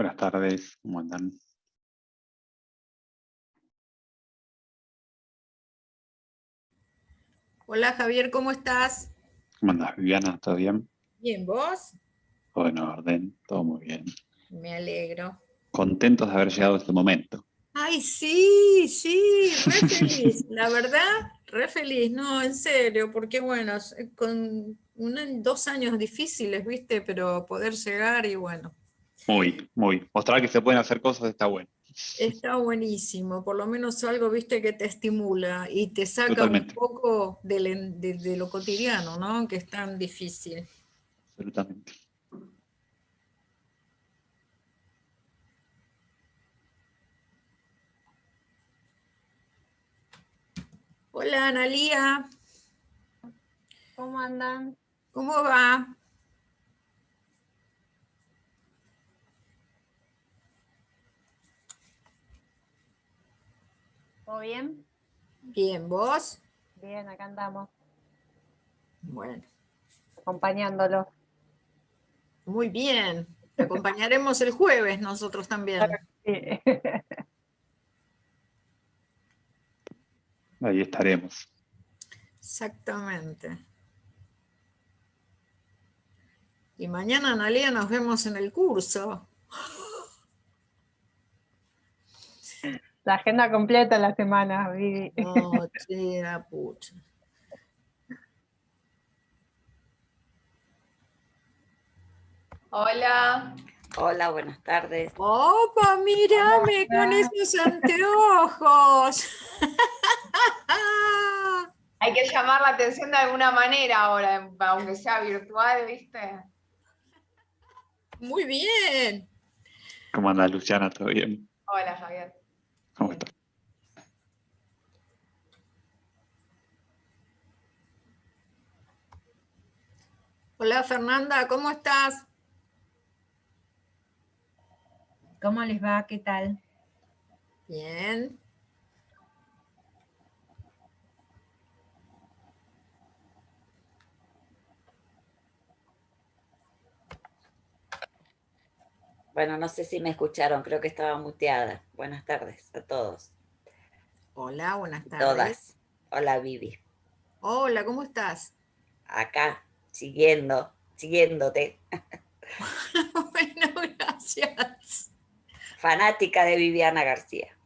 Buenas tardes, ¿cómo andan? Hola Javier, ¿cómo estás? ¿Cómo andas, Viviana? ¿Todo bien? Bien, ¿vos? Todo en orden, todo muy bien. Me alegro. Contentos de haber llegado a este momento. Ay, sí, sí, re feliz. La verdad, re feliz, no, en serio, porque bueno, con 2 años difíciles, ¿viste? Pero poder llegar y bueno, Muy. Mostrar que se pueden hacer cosas está bueno. está buenísimo. Por lo menos algo, ¿viste? Que te estimula y te saca un Totalmente, poco de lo cotidiano, ¿no? Que es tan difícil. absolutamente. Hola Analía, ¿Cómo andan? ¿cómo va? ¿Todo bien? Bien, ¿vos? Bien, acá andamos, Bueno. acompañándolo. Muy bien. Te acompañaremos el jueves nosotros también. Sí. Ahí estaremos. Exactamente. Y mañana, Analia, nos vemos en el curso. La agenda completa la semana, Vivi. No, che, la pucha. Hola. Hola, buenas tardes. ¡Opa, mírame con esos anteojos! Hay que llamar la atención de alguna manera ahora, aunque sea virtual, ¿viste? Muy bien. ¿Cómo anda, Luciana? ¿Todo bien? Hola, Javier. ¿Cómo estás? Hola, Fernanda, ¿cómo estás? ¿Cómo les va? ¿Qué tal? Bien. Bueno, no sé si me escucharon, creo que estaba muteada. Buenas tardes a todos Hola, buenas y tardes. todas. Hola, Vivi. Hola, ¿cómo estás? Acá, siguiéndote. Bueno, gracias. Fanática de Viviana García.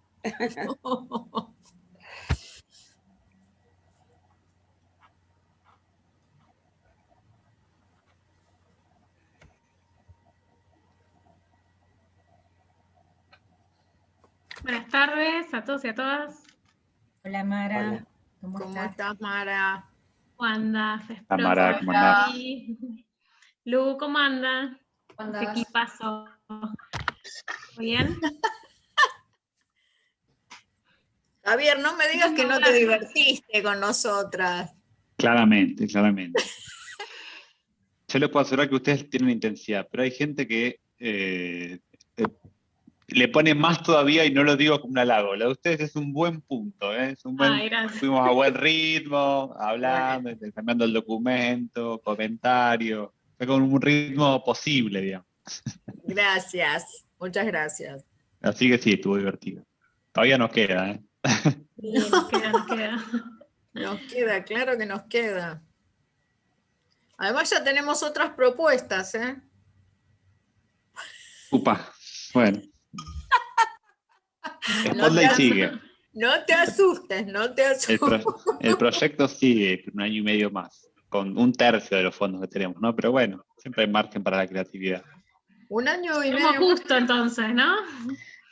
Buenas tardes a todos y a todas. Hola Mara, Hola. ¿cómo ¿Cómo estás? estás, Mara? ¿Cómo andas? Espero Mara, que ¿cómo por andás? ahí. Lu, ¿cómo anda? ¿Cómo Ese andás? equipazo. ¿Muy bien? Javier, no me digas que no te divertiste con nosotras. Claramente. Yo les puedo asegurar que ustedes tienen intensidad, pero hay gente que le pone más todavía y no lo digo como un halago. Lo de ustedes es un buen punto, ¿eh? Ay, gracias. Fuimos a buen ritmo, hablando, Bueno. intercambiando el documento, comentarios. Fue con un ritmo posible, digamos. Gracias, muchas gracias. Así que sí, estuvo divertido. Todavía nos queda, ¿eh? Sí, nos queda. Nos queda, claro que nos queda. Además ya tenemos otras propuestas, ¿eh? Upa, bueno. No te, Spotlight sigue. no te asustes, no te El, asustes. el proyecto sigue un año y medio más, con 1/3 de los fondos que tenemos, ¿no? Pero bueno, siempre hay margen para la creatividad. 1 año y Como medio. justo entonces, ¿no?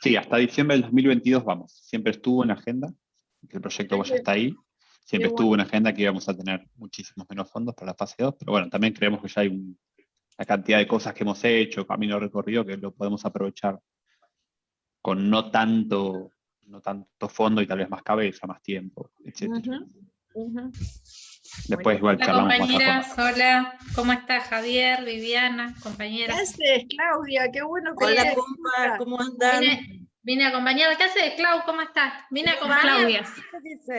Sí, hasta diciembre del 2022 vamos. Siempre estuvo en la agenda, que el proyecto ya está ahí. Siempre Qué estuvo en bueno. la agenda que íbamos a tener muchísimos menos fondos para la fase 2, pero bueno, también creemos que ya hay una cantidad de cosas que hemos hecho, camino recorrido, que lo podemos aprovechar con no tanto fondo y tal vez más cabeza, más tiempo, etc. Después igual Hola charlamos más a fondo. compañeras, hola, ¿cómo está Javier, Viviana, ¿Qué compañeras? haces, Claudia? Qué bueno que Hola, te compa, ¿cómo andan? Vine a acompañar, ¿qué haces, Clau? ¿Cómo estás? Vine a acompañar, Claudia.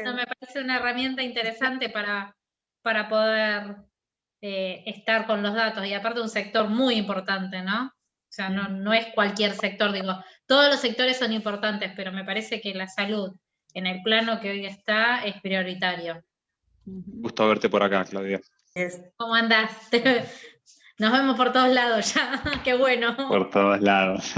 no, me parece una herramienta interesante para poder estar con los datos y aparte un sector muy importante, ¿no? sea, no es cualquier sector, digo, todos los sectores son importantes, pero me parece que la salud, en el plano que hoy está, es prioritario. Gusto verte por acá, Claudia. ¿Cómo andás? Nos vemos por todos lados ya, qué bueno. Por todos lados.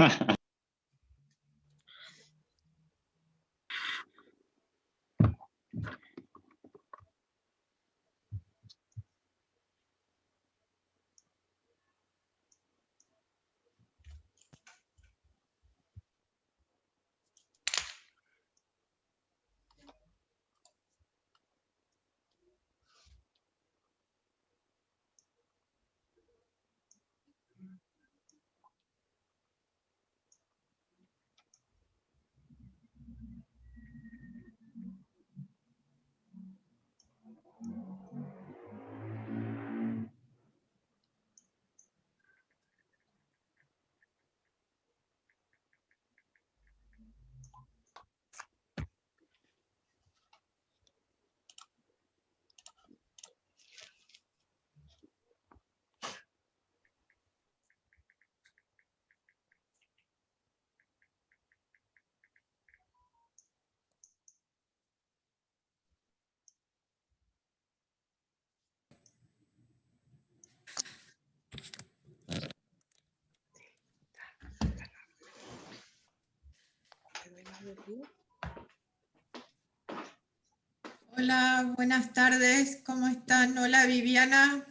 Hola, buenas tardes, ¿cómo están? Hola, Viviana.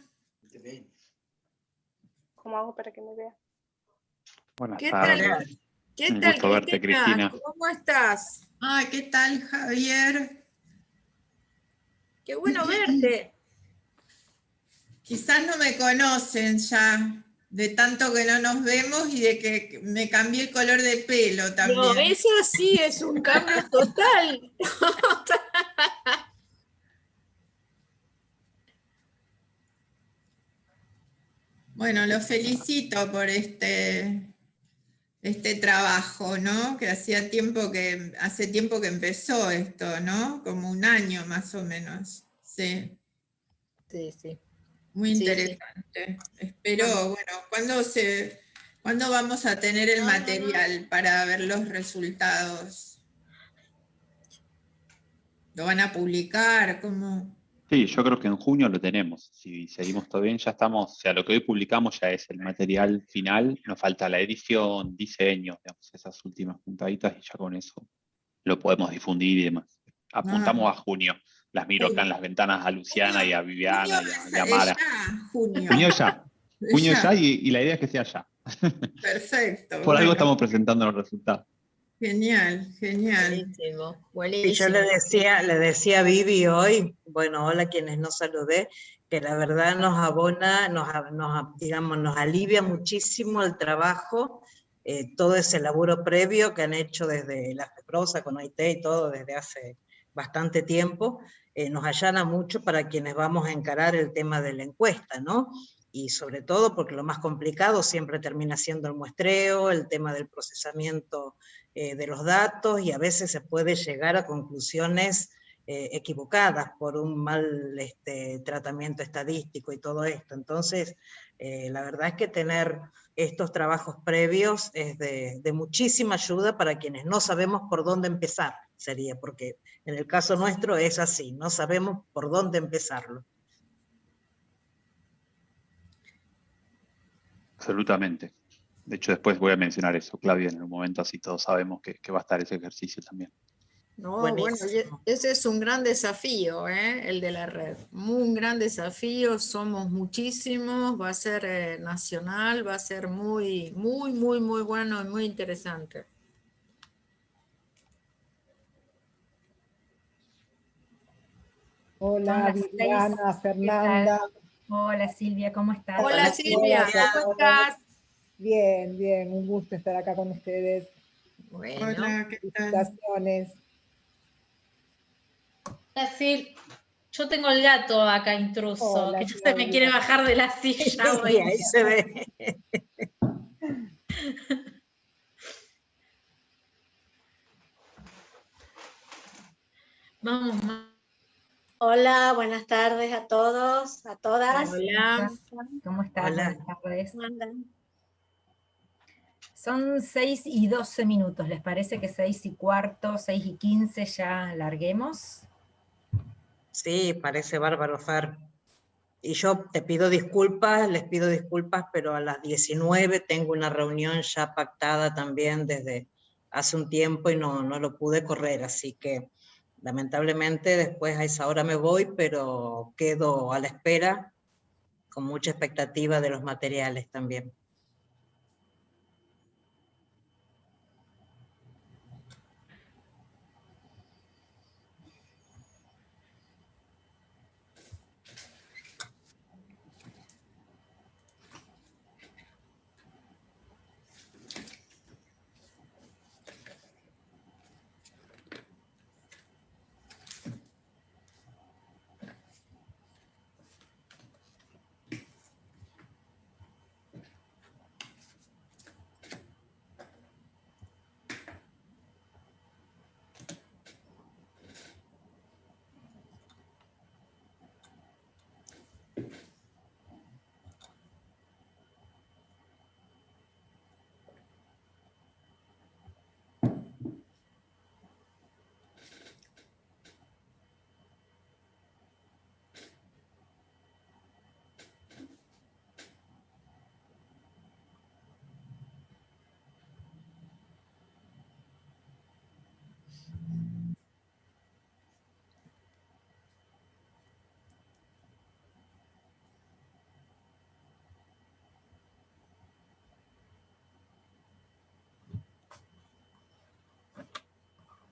¿Cómo hago para que me vea? Buenas ¿Qué tardes. tal? ¿Qué Un tal, gusto verte, Cristina. ¿Cómo estás? Ay, ¿qué tal, Javier? Qué bueno verte. Quizás no me conocen ya, de tanto que no nos vemos y de que me cambié el color de pelo también. No, eso sí es un cambio total. Bueno, los felicito por este trabajo, ¿no? Que hace tiempo que empezó esto, ¿no? Como un año más o menos. Sí. Sí, sí. Muy Sí, interesante. Espero, bueno, ¿cuándo vamos a tener el material para ver los resultados? ¿Lo van a publicar? ¿Cómo? Sí, yo creo que en junio lo tenemos. Si seguimos todo bien, ya estamos, o sea, lo que hoy publicamos ya es el material final, nos falta la edición, diseño, digamos, esas últimas puntaditas y ya con eso lo podemos difundir y demás. Apuntamos a junio. Las miro acá en las ventanas a Luciana y a Viviana y a Mara. Junio. Junio ya. Junio ya y la idea es que sea ya. Perfecto. Por algo bueno. estamos presentando los resultados. Genial, genial. Buenísimo, Y buenísimo. yo le decía a Vivi hoy, bueno, hola quienes no saludé, que la verdad nos abona, digamos, nos alivia muchísimo el trabajo, todo ese laburo previo que han hecho desde la FEPROSA con OIT y todo desde hace bastante tiempo, nos allana mucho para quienes vamos a encarar el tema de la encuesta, ¿no? Y sobre todo porque lo más complicado siempre termina siendo el muestreo, el tema del procesamiento de los datos, y a veces se puede llegar a conclusiones equivocadas por un mal tratamiento estadístico y todo esto. Entonces, la verdad es que tener estos trabajos previos es de muchísima ayuda para quienes no sabemos por dónde empezar, sería, porque en el caso nuestro es así, no sabemos por dónde empezarlo. Absolutamente. De hecho, después voy a mencionar eso, Claudia, en un momento, así todos sabemos que va a estar ese ejercicio también. No, Buenísimo. bueno, ese es un gran desafío, el de la red. Un gran desafío, somos muchísimos, va a ser nacional, va a ser muy, muy, muy, muy bueno y muy interesante. Hola, Viviana, Fernanda. Hola Silvia, ¿cómo estás? Hola Silvia, ¿cómo estás? Bien, bien, un gusto estar acá con ustedes. Bueno. Hola, ¿qué tal? Felicitaciones. Sil, yo tengo el gato acá intruso, Hola, que ya se Claudia. me quiere bajar de la silla hoy. Sí, ahí se ve. Vamos, Hola, buenas tardes a todos, a todas. Hola. ¿Cómo estás? Hola. Buenas tardes. ¿Cómo andan? Son 6:12. ¿Les parece que 6:15, 6:15 ya larguemos? Sí, parece bárbaro, Fer. Y yo te pido disculpas, les pido disculpas, pero a las 19 tengo una reunión ya pactada también desde hace un tiempo y no lo pude correr, así que lamentablemente después a esa hora me voy, pero quedo a la espera con mucha expectativa de los materiales también.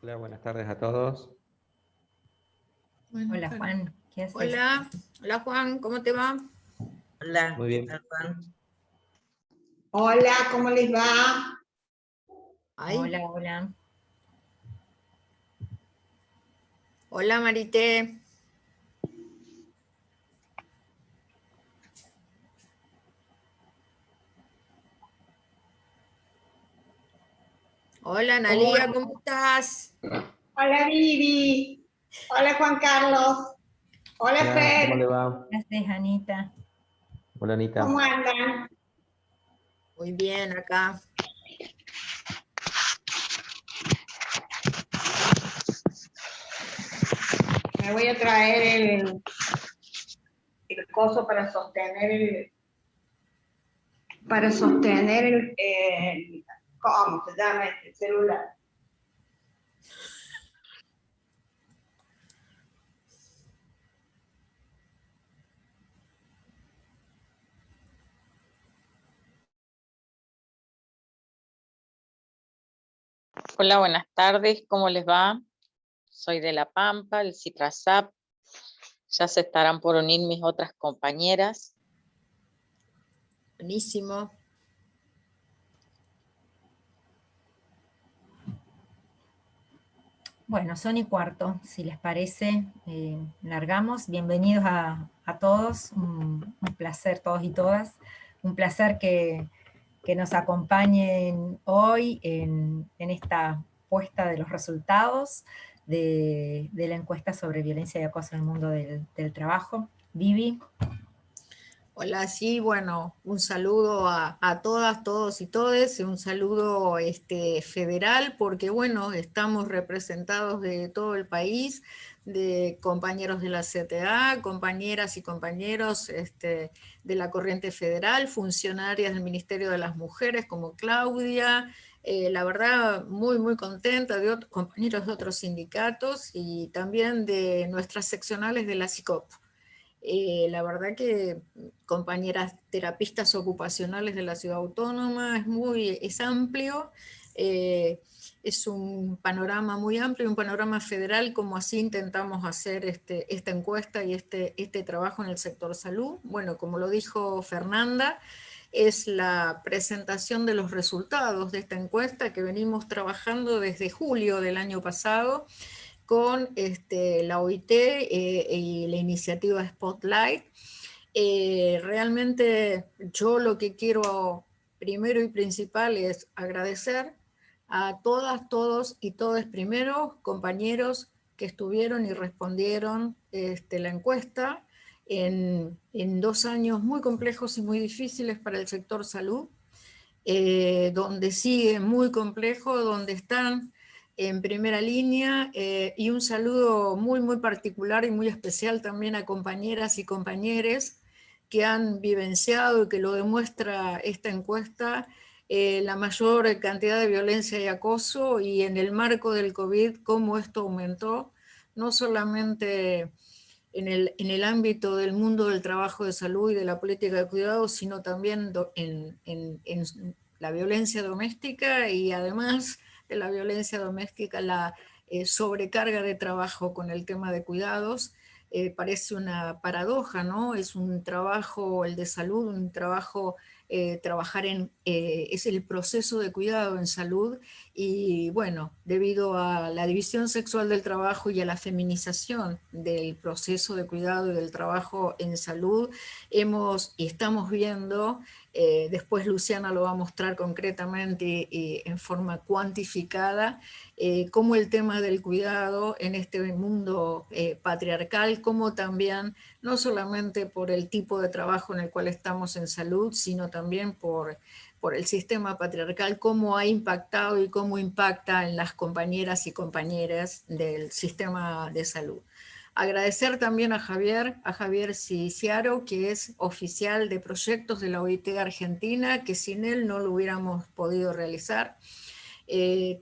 Hola, buenas tardes a todos. Hola Juan, ¿qué haces? Hola, hola Juan, ¿cómo te va? Hola, Muy bien. ¿qué tal, Juan? Hola, ¿cómo les va? Ay. Hola, hola. Hola Marité. Hola Analia, ¿cómo estás? Hola Vivi. Hola Juan Carlos. Hola Hola, Fer. ¿cómo le va? Gracias, Anita. Hola, Anita. ¿Cómo andan? Muy bien acá. Me voy a traer el coso para sostener el ¿cómo se llama este celular? Hola, buenas tardes, ¿cómo les va? Soy de La Pampa, el CITRASAP. Ya se estarán por unir mis otras compañeras. Buenísimo. Bueno, son 1:15, si les parece, largamos. Bienvenidos a todos, un placer todos y todas, un placer que nos acompañen hoy en esta puesta de los resultados de la encuesta sobre violencia y acoso en el mundo del trabajo. Vivi. Hola, sí, bueno, un saludo a todas, todos y todes, un saludo federal, porque bueno, estamos representados de todo el país, de compañeros de la CTA, compañeras y compañeros de la Corriente Federal, funcionarias del Ministerio de las Mujeres como Claudia, la verdad muy, muy contenta, de compañeros de otros sindicatos y también de nuestras seccionales de la CICOP. La verdad que compañeras terapistas ocupacionales de la Ciudad Autónoma, es amplio, es un panorama muy amplio, un panorama federal, como así intentamos hacer esta encuesta y este trabajo en el sector salud. Bueno, como lo dijo Fernanda, es la presentación de los resultados de esta encuesta que venimos trabajando desde julio del año pasado, con la OIT y la iniciativa Spotlight. Realmente yo lo que quiero primero y principal es agradecer a todas, todos y todes primero, compañeros que estuvieron y respondieron la encuesta en 2 años muy complejos y muy difíciles para el sector salud. donde sigue muy complejo, donde están en primera línea, y un saludo muy, muy particular y muy especial también a compañeras y compañeros que han vivenciado y que lo demuestra esta encuesta, la mayor cantidad de violencia y acoso, y en el marco del COVID, cómo esto aumentó, no solamente en el ámbito del mundo del trabajo de salud y de la política de cuidado, sino también en la violencia doméstica, y además de la violencia doméstica, la sobrecarga de trabajo con el tema de cuidados. Parece una paradoja, ¿no? Es un trabajo, el de salud, un trabajo, es el proceso de cuidado en salud, y bueno, debido a la división sexual del trabajo y a la feminización del proceso de cuidado y del trabajo en salud, y estamos viendo, después Luciana lo va a mostrar concretamente y en forma cuantificada, cómo el tema del cuidado en este mundo patriarcal, como también, no solamente por el tipo de trabajo en el cual estamos en salud, sino también por el sistema patriarcal, cómo ha impactado y cómo impacta en las compañeras y compañeros del sistema de salud. Agradecer también a Javier Ciciaro, que es oficial de proyectos de la OIT Argentina, que sin él no lo hubiéramos podido realizar.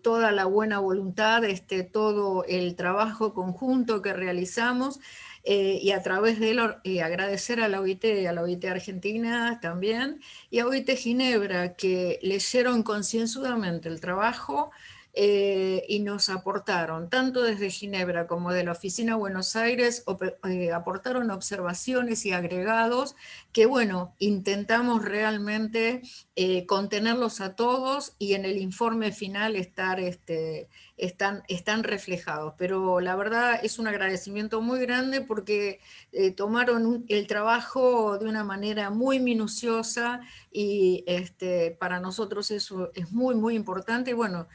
Toda la buena voluntad, todo el trabajo conjunto que realizamos, y a través de él agradecer a la OIT Argentina también, y a OIT Ginebra, que leyeron concienzudamente el trabajo, y nos aportaron, tanto desde Ginebra como de la Oficina Buenos Aires, aportaron observaciones y agregados que, bueno, intentamos realmente contenerlos a todos, y en el informe final están reflejados. Pero la verdad es un agradecimiento muy grande, porque tomaron el trabajo de una manera muy minuciosa, y para nosotros eso es muy, muy importante. Y bueno,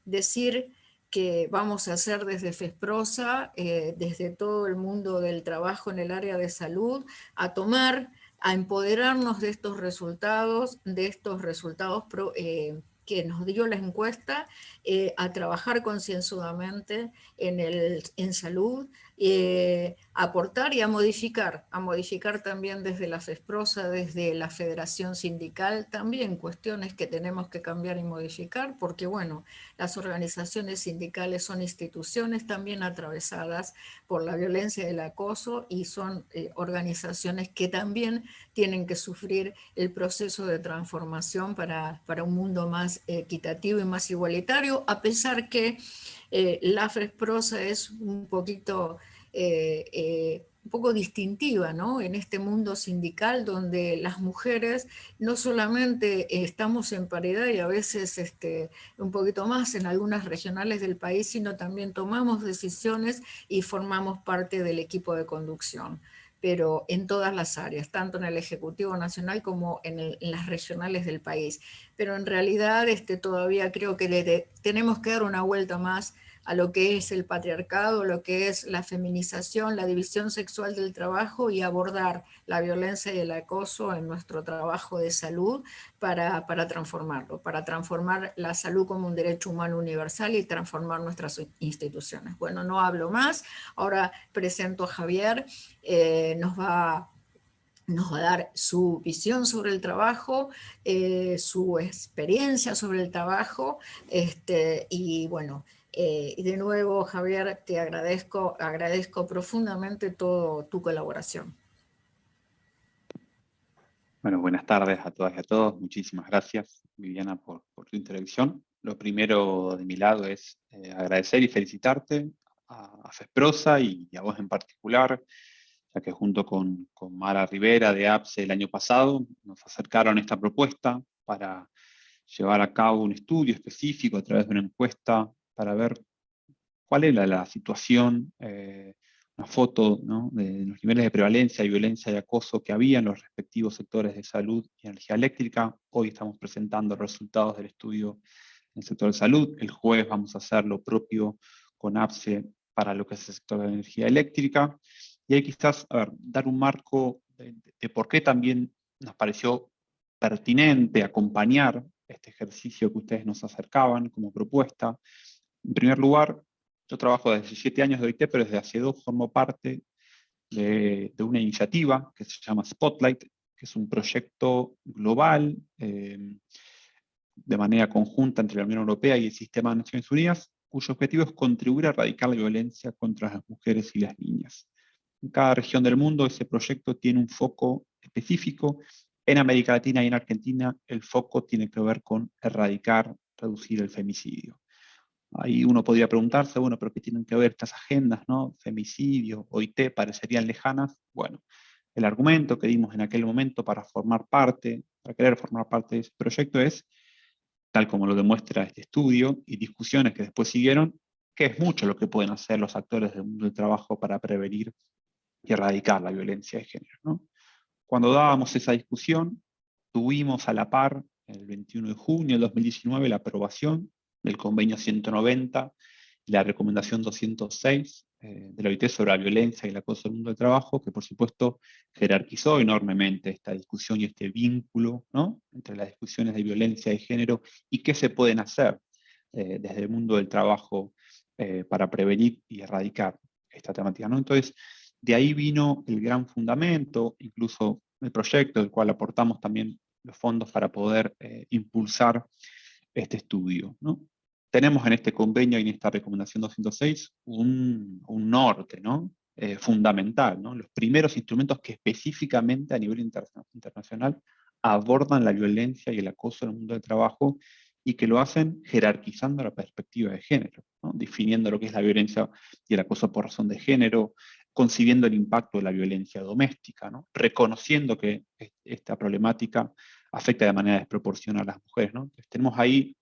decir que vamos a hacer desde FESPROSA, desde todo el mundo del trabajo en el área de salud, a empoderarnos de estos resultados, que nos dio la encuesta, a trabajar concienzudamente en salud, aportar y a modificar también desde la FESPROSA, desde la Federación Sindical, también cuestiones que tenemos que cambiar y modificar, porque bueno, las organizaciones sindicales son instituciones también atravesadas por la violencia y el acoso, y son organizaciones que también tienen que sufrir el proceso de transformación para un mundo más equitativo y más igualitario, a pesar que la FESPROSA es un poco distintiva, ¿no? En este mundo sindical, donde las mujeres no solamente estamos en paridad, y a veces un poquito más en algunas regionales del país, sino también tomamos decisiones y formamos parte del equipo de conducción, pero en todas las áreas, tanto en el Ejecutivo Nacional como en las regionales del país. Pero en realidad todavía creo que tenemos que dar una vuelta más a lo que es el patriarcado, lo que es la feminización, la división sexual del trabajo, y abordar la violencia y el acoso en nuestro trabajo de salud para transformarlo, para transformar la salud como un derecho humano universal y transformar nuestras instituciones. Bueno, no hablo más, ahora presento a Javier, nos va a dar su visión sobre el trabajo, su experiencia sobre el trabajo, y bueno, y de nuevo, Javier, te agradezco profundamente toda tu colaboración. Bueno, buenas tardes a todas y a todos. Muchísimas gracias, Viviana, por tu introducción. Lo primero de mi lado es agradecer y felicitarte a FESPROSA y a vos en particular, ya que junto con Mara Rivera de APSE el año pasado nos acercaron esta propuesta para llevar a cabo un estudio específico a través de una encuesta para ver cuál era la situación, una foto, ¿no?, de los niveles de prevalencia de violencia y acoso que había en los respectivos sectores de salud y energía eléctrica. Hoy estamos presentando resultados del estudio en el sector de salud. El jueves vamos a hacer lo propio con APSE para lo que es el sector de energía eléctrica. Y ahí quizás, dar un marco de por qué también nos pareció pertinente acompañar este ejercicio que ustedes nos acercaban como propuesta. En primer lugar, yo trabajo desde 7 años de OIT, pero desde hace 2 formo parte de una iniciativa que se llama Spotlight, que es un proyecto global de manera conjunta entre la Unión Europea y el Sistema de Naciones Unidas, cuyo objetivo es contribuir a erradicar la violencia contra las mujeres y las niñas. En cada región del mundo ese proyecto tiene un foco específico. En América Latina y en Argentina el foco tiene que ver con erradicar, reducir el femicidio. Ahí uno podría preguntarse, bueno, ¿pero qué tienen que ver estas agendas, no? Femicidio, OIT, parecerían lejanas. Bueno, el argumento que dimos en aquel momento para querer formar parte de ese proyecto es, tal como lo demuestra este estudio y discusiones que después siguieron, que es mucho lo que pueden hacer los actores del mundo del trabajo para prevenir y erradicar la violencia de género, ¿no? Cuando dábamos esa discusión, tuvimos a la par, el 21 de junio de 2019, la aprobación del convenio 190 y la recomendación 206 de la OIT sobre la violencia y el acoso en el mundo del trabajo, que por supuesto jerarquizó enormemente esta discusión y este vínculo, ¿no?, entre las discusiones de violencia de género y qué se pueden hacer desde el mundo del trabajo para prevenir y erradicar esta temática, ¿no? Entonces, de ahí vino el gran fundamento, incluso el proyecto, del cual aportamos también los fondos para poder impulsar este estudio, ¿no? Tenemos en este convenio y en esta recomendación 206 un norte, ¿no?, fundamental, ¿no? Los primeros instrumentos que específicamente a nivel internacional abordan la violencia y el acoso en el mundo del trabajo y que lo hacen jerarquizando la perspectiva de género, ¿no?, definiendo lo que es la violencia y el acoso por razón de género, concibiendo el impacto de la violencia doméstica, ¿no?, reconociendo que esta problemática afecta de manera desproporcional a las mujeres, ¿no? Entonces, tenemos ahí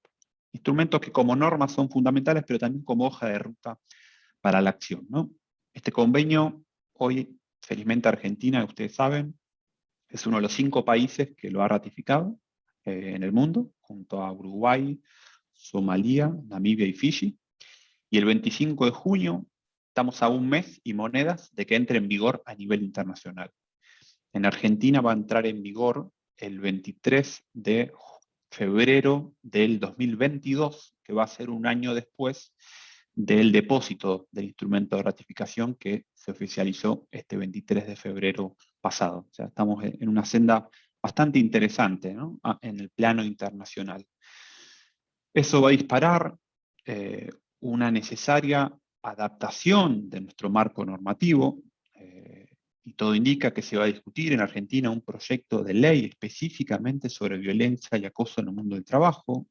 instrumentos que como normas son fundamentales, pero también como hoja de ruta para la acción, ¿no? Este convenio, hoy, felizmente Argentina, ustedes saben, es uno de los 5 países que lo ha ratificado en el mundo, junto a Uruguay, Somalia, Namibia y Fiji. Y el 25 de junio, estamos a un mes y monedas de que entre en vigor a nivel internacional. En Argentina va a entrar en vigor el 23 de febrero del 2022, que va a ser un año después del depósito del instrumento de ratificación que se oficializó este 23 de febrero pasado. O sea, estamos en una senda bastante interesante, ¿no?, en el plano internacional. Eso va a disparar una necesaria adaptación de nuestro marco normativo, y todo indica que se va a discutir en Argentina un proyecto de ley específicamente sobre violencia y acoso en el mundo del trabajo.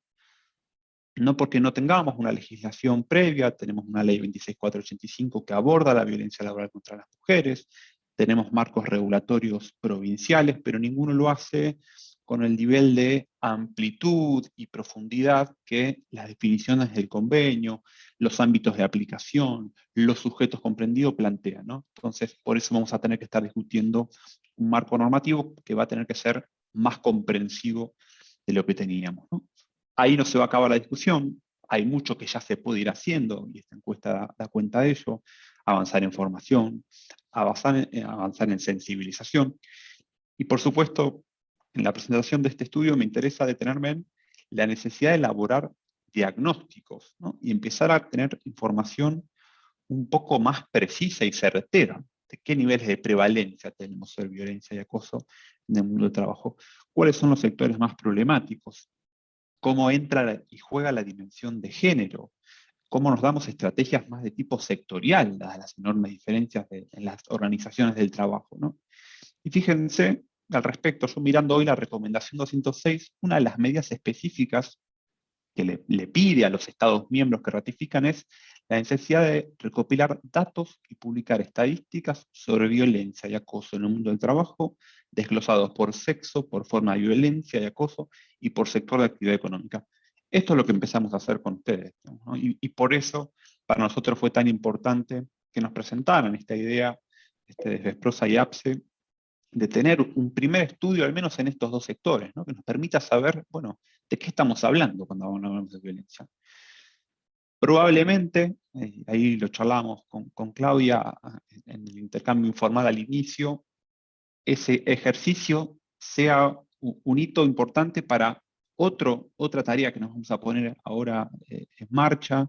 No porque no tengamos una legislación previa, tenemos una ley 26485 que aborda la violencia laboral contra las mujeres, tenemos marcos regulatorios provinciales, pero ninguno lo hace con el nivel de amplitud y profundidad que las definiciones del convenio, los ámbitos de aplicación, los sujetos comprendidos plantean, ¿no? Entonces, por eso vamos a tener que estar discutiendo un marco normativo que va a tener que ser más comprensivo de lo que teníamos, ¿no? Ahí no se va a acabar la discusión, hay mucho que ya se puede ir haciendo, y esta encuesta da cuenta de ello, avanzar en formación, avanzar en sensibilización, y por supuesto, en la presentación de este estudio me interesa detenerme en la necesidad de elaborar diagnósticos, ¿no?, y empezar a tener información un poco más precisa y certera de qué niveles de prevalencia tenemos sobre violencia y acoso en el mundo del trabajo, cuáles son los sectores más problemáticos, cómo entra y juega la dimensión de género, cómo nos damos estrategias más de tipo sectorial, dadas las enormes diferencias en las organizaciones del trabajo, ¿no? Y fíjense, al respecto, yo mirando hoy la recomendación 206, una de las medidas específicas que le pide a los Estados miembros que ratifican es la necesidad de recopilar datos y publicar estadísticas sobre violencia y acoso en el mundo del trabajo, desglosados por sexo, por forma de violencia y acoso, y por sector de actividad económica. Esto es lo que empezamos a hacer con ustedes, ¿no? Y por eso para nosotros fue tan importante que nos presentaran esta idea desde Vesprosa y APSE, de tener un primer estudio, al menos en estos 2 sectores, ¿no?, que nos permita saber, bueno, de qué estamos hablando cuando hablamos de violencia. Probablemente, ahí lo charlamos con Claudia en el intercambio informal al inicio, ese ejercicio sea un hito importante para otra tarea que nos vamos a poner ahora en marcha,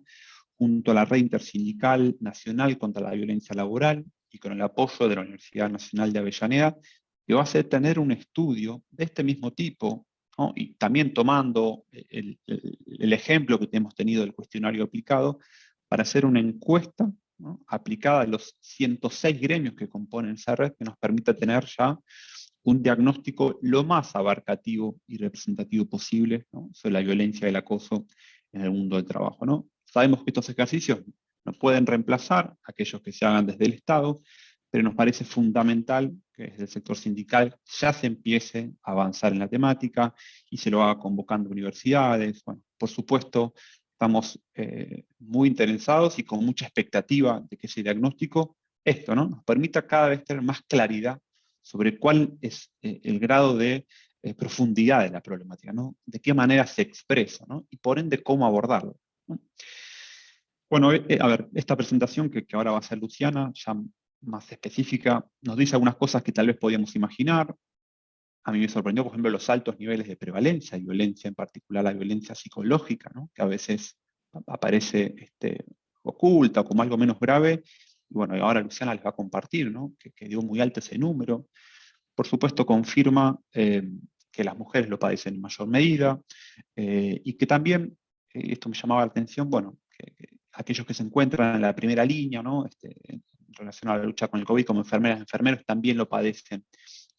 junto a la Red Intersindical Nacional contra la Violencia Laboral y con el apoyo de la Universidad Nacional de Avellaneda, que va a ser tener un estudio de este mismo tipo, ¿no? Y también tomando el ejemplo que hemos tenido del cuestionario aplicado, para hacer una encuesta, ¿no?, aplicada a los 106 gremios que componen esa red, que nos permita tener ya un diagnóstico lo más abarcativo y representativo posible, ¿no?, sobre la violencia y el acoso en el mundo del trabajo, ¿no? Sabemos que estos ejercicios no pueden reemplazar aquellos que se hagan desde el Estado, pero nos parece fundamental que desde el sector sindical ya se empiece a avanzar en la temática y se lo haga convocando universidades. Bueno, por supuesto, estamos muy interesados y con mucha expectativa de que ese diagnóstico, ¿no?, nos permita cada vez tener más claridad sobre cuál es el grado de profundidad de la problemática, ¿no?, de qué manera se expresa, ¿no?, y por ende cómo abordarlo, ¿no? Bueno, a ver, esta presentación que ahora va a hacer Luciana, ya más específica, nos dice algunas cosas que tal vez podíamos imaginar. A mí me sorprendió, por ejemplo, los altos niveles de prevalencia y violencia, en particular la violencia psicológica, ¿no?, que a veces aparece oculta como algo menos grave. Y bueno, ahora Luciana les va a compartir, ¿no?, que dio muy alto ese número. Por supuesto, confirma que las mujeres lo padecen en mayor medida, y que también, esto me llamaba la atención, bueno, que aquellos que se encuentran en la primera línea, ¿no?, en relación a la lucha con el COVID, como enfermeras y enfermeros, también lo padecen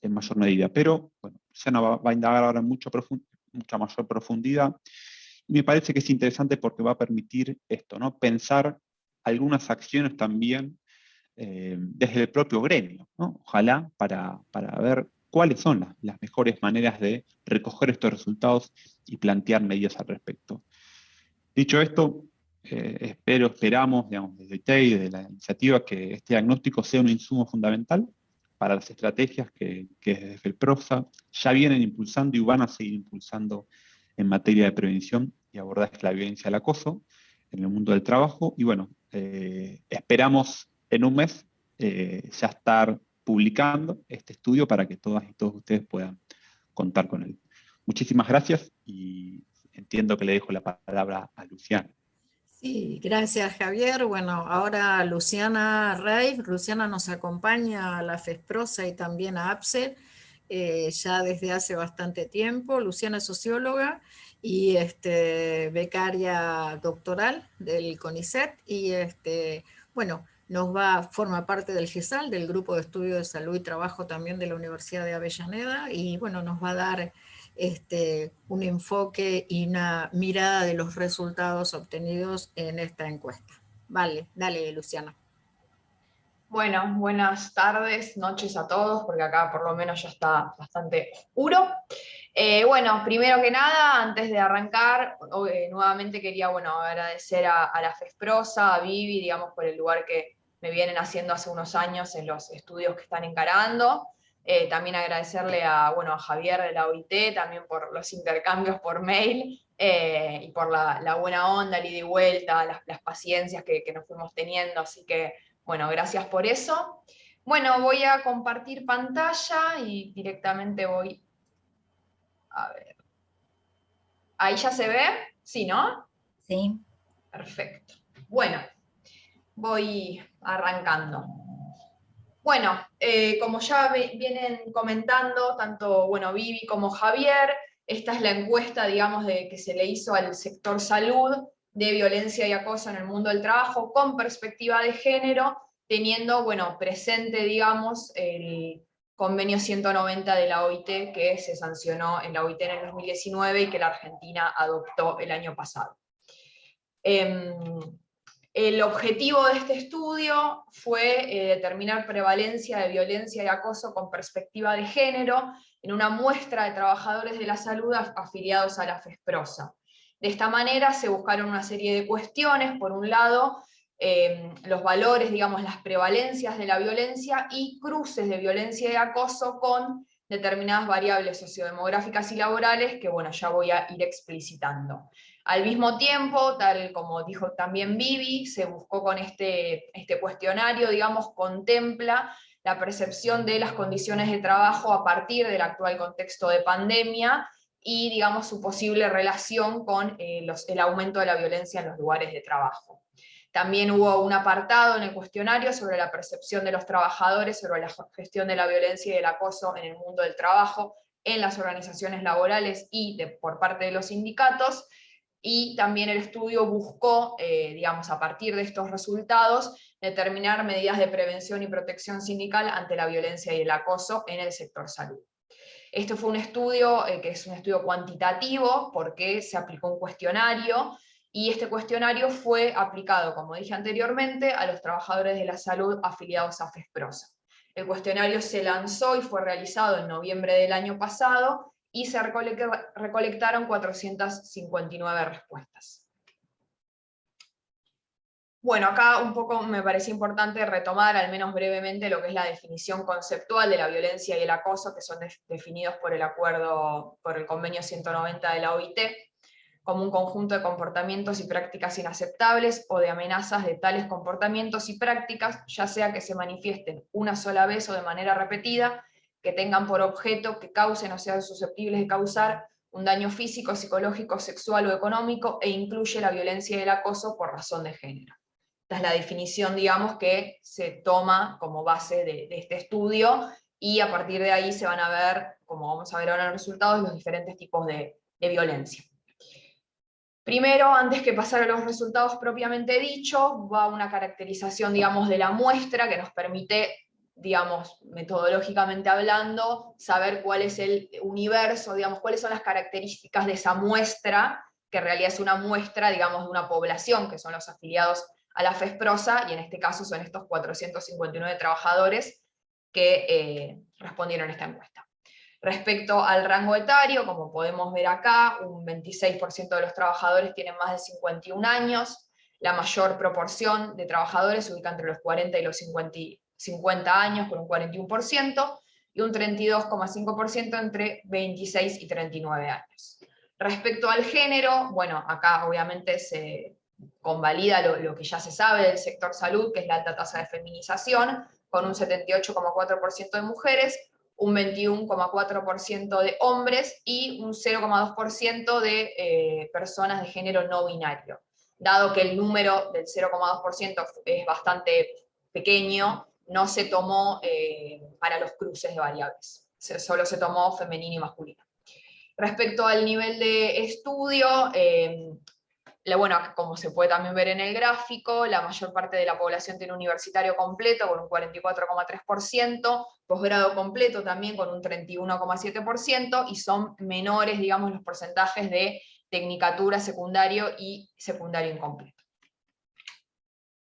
en mayor medida. Pero, bueno, Luciana va a indagar ahora en mucha mayor profundidad, y me parece que es interesante porque va a permitir esto, ¿no?, pensar algunas acciones también desde el propio gremio, ¿no?, ojalá para ver cuáles son las mejores maneras de recoger estos resultados y plantear medidas al respecto. Dicho esto, esperamos, digamos, desde TEI, desde la iniciativa, que este diagnóstico sea un insumo fundamental para las estrategias que desde el PROSA ya vienen impulsando y van a seguir impulsando en materia de prevención y abordaje de la violencia y el acoso en el mundo del trabajo. Y bueno, esperamos en un mes ya estar publicando este estudio para que todas y todos ustedes puedan contar con él. Muchísimas gracias y entiendo que le dejo la palabra a Luciana. Sí, gracias Javier. Bueno, ahora Luciana Rey. Luciana nos acompaña a la FESPROSA y también a APSE ya desde hace bastante tiempo. Luciana es socióloga y becaria doctoral del CONICET y bueno, forma parte del GESAL, del Grupo de Estudio de Salud y Trabajo también de la Universidad de Avellaneda, y bueno, nos va a dar un enfoque y una mirada de los resultados obtenidos en esta encuesta. Vale, dale Luciana. Bueno, buenas tardes, noches a todos, porque acá por lo menos ya está bastante oscuro. Bueno, primero que nada, antes de arrancar, nuevamente quería, bueno, agradecer a la FESPROSA, a Vivi, digamos, por el lugar que me vienen haciendo hace unos años en los estudios que están encarando. También agradecerle a Javier de la OIT, también por los intercambios por mail, y por la buena onda, el ida y vuelta, las paciencias que nos fuimos teniendo, así que, bueno, gracias por eso. Bueno, voy a compartir pantalla y directamente voy a ver. ¿Ahí ya se ve? ¿Sí, no? Sí. Perfecto. Bueno, voy arrancando. Bueno, como ya vienen comentando, tanto Vivi como Javier, esta es la encuesta, digamos, que se le hizo al sector salud de violencia y acoso en el mundo del trabajo con perspectiva de género, teniendo, presente, digamos, el convenio 190 de la OIT que se sancionó en la OIT en el 2019 y que la Argentina adoptó el año pasado. El objetivo de este estudio fue determinar prevalencia de violencia y acoso con perspectiva de género en una muestra de trabajadores de la salud afiliados a la FESPROSA. De esta manera se buscaron una serie de cuestiones, por un lado, los valores, digamos, las prevalencias de la violencia y cruces de violencia y acoso con determinadas variables sociodemográficas y laborales que, ya voy a ir explicitando. Al mismo tiempo, tal como dijo también Vivi, se buscó con este cuestionario, digamos, contempla la percepción de las condiciones de trabajo a partir del actual contexto de pandemia y, digamos, su posible relación con el aumento de la violencia en los lugares de trabajo. También hubo un apartado en el cuestionario sobre la percepción de los trabajadores sobre la gestión de la violencia y el acoso en el mundo del trabajo, en las organizaciones laborales y por parte de los sindicatos, y también el estudio buscó, digamos, a partir de estos resultados, determinar medidas de prevención y protección sindical ante la violencia y el acoso en el sector salud. Este fue un estudio que es un estudio cuantitativo porque se aplicó un cuestionario, y este cuestionario fue aplicado, como dije anteriormente, a los trabajadores de la salud afiliados a FESPROSA. El cuestionario se lanzó y fue realizado en noviembre del año pasado, y se recolectaron 459 respuestas. Bueno, acá un poco me parece importante retomar, al menos brevemente, lo que es la definición conceptual de la violencia y el acoso, que son definidos por el convenio 190 de la OIT, como un conjunto de comportamientos y prácticas inaceptables o de amenazas de tales comportamientos y prácticas, ya sea que se manifiesten una sola vez o de manera repetida, que tengan por objeto, que causen o sean susceptibles de causar un daño físico, psicológico, sexual o económico, e incluye la violencia y el acoso por razón de género. Esta es la definición, digamos, que se toma como base de este estudio, y a partir de ahí se van a ver, como vamos a ver ahora en los resultados, los diferentes tipos de violencia. Primero, antes que pasar a los resultados propiamente dichos, va una caracterización, digamos, de la muestra que nos permite, digamos, metodológicamente hablando, saber cuál es el universo, digamos, cuáles son las características de esa muestra, que en realidad es una muestra, digamos, de una población, que son los afiliados a la FESPROSA, y en este caso son estos 459 trabajadores que respondieron a esta encuesta. Respecto al rango etario, como podemos ver acá, un 26% de los trabajadores tienen más de 51 años, la mayor proporción de trabajadores se ubica entre los 40 y los 50 años, con un 41%, y un 32,5% entre 26 y 39 años. Respecto al género, bueno, acá obviamente se convalida lo que ya se sabe del sector salud, que es la alta tasa de feminización, con un 78,4% de mujeres, un 21,4% de hombres y un 0,2% de personas de género no binario. Dado que el número del 0,2% es bastante pequeño, no se tomó para los cruces de variables, solo se tomó femenino y masculino. Respecto al nivel de estudio, bueno, como se puede también ver en el gráfico, la mayor parte de la población tiene universitario completo con un 44,3%, posgrado completo también con un 31,7%, y son menores, digamos, los porcentajes de tecnicatura, secundario y secundario incompleto.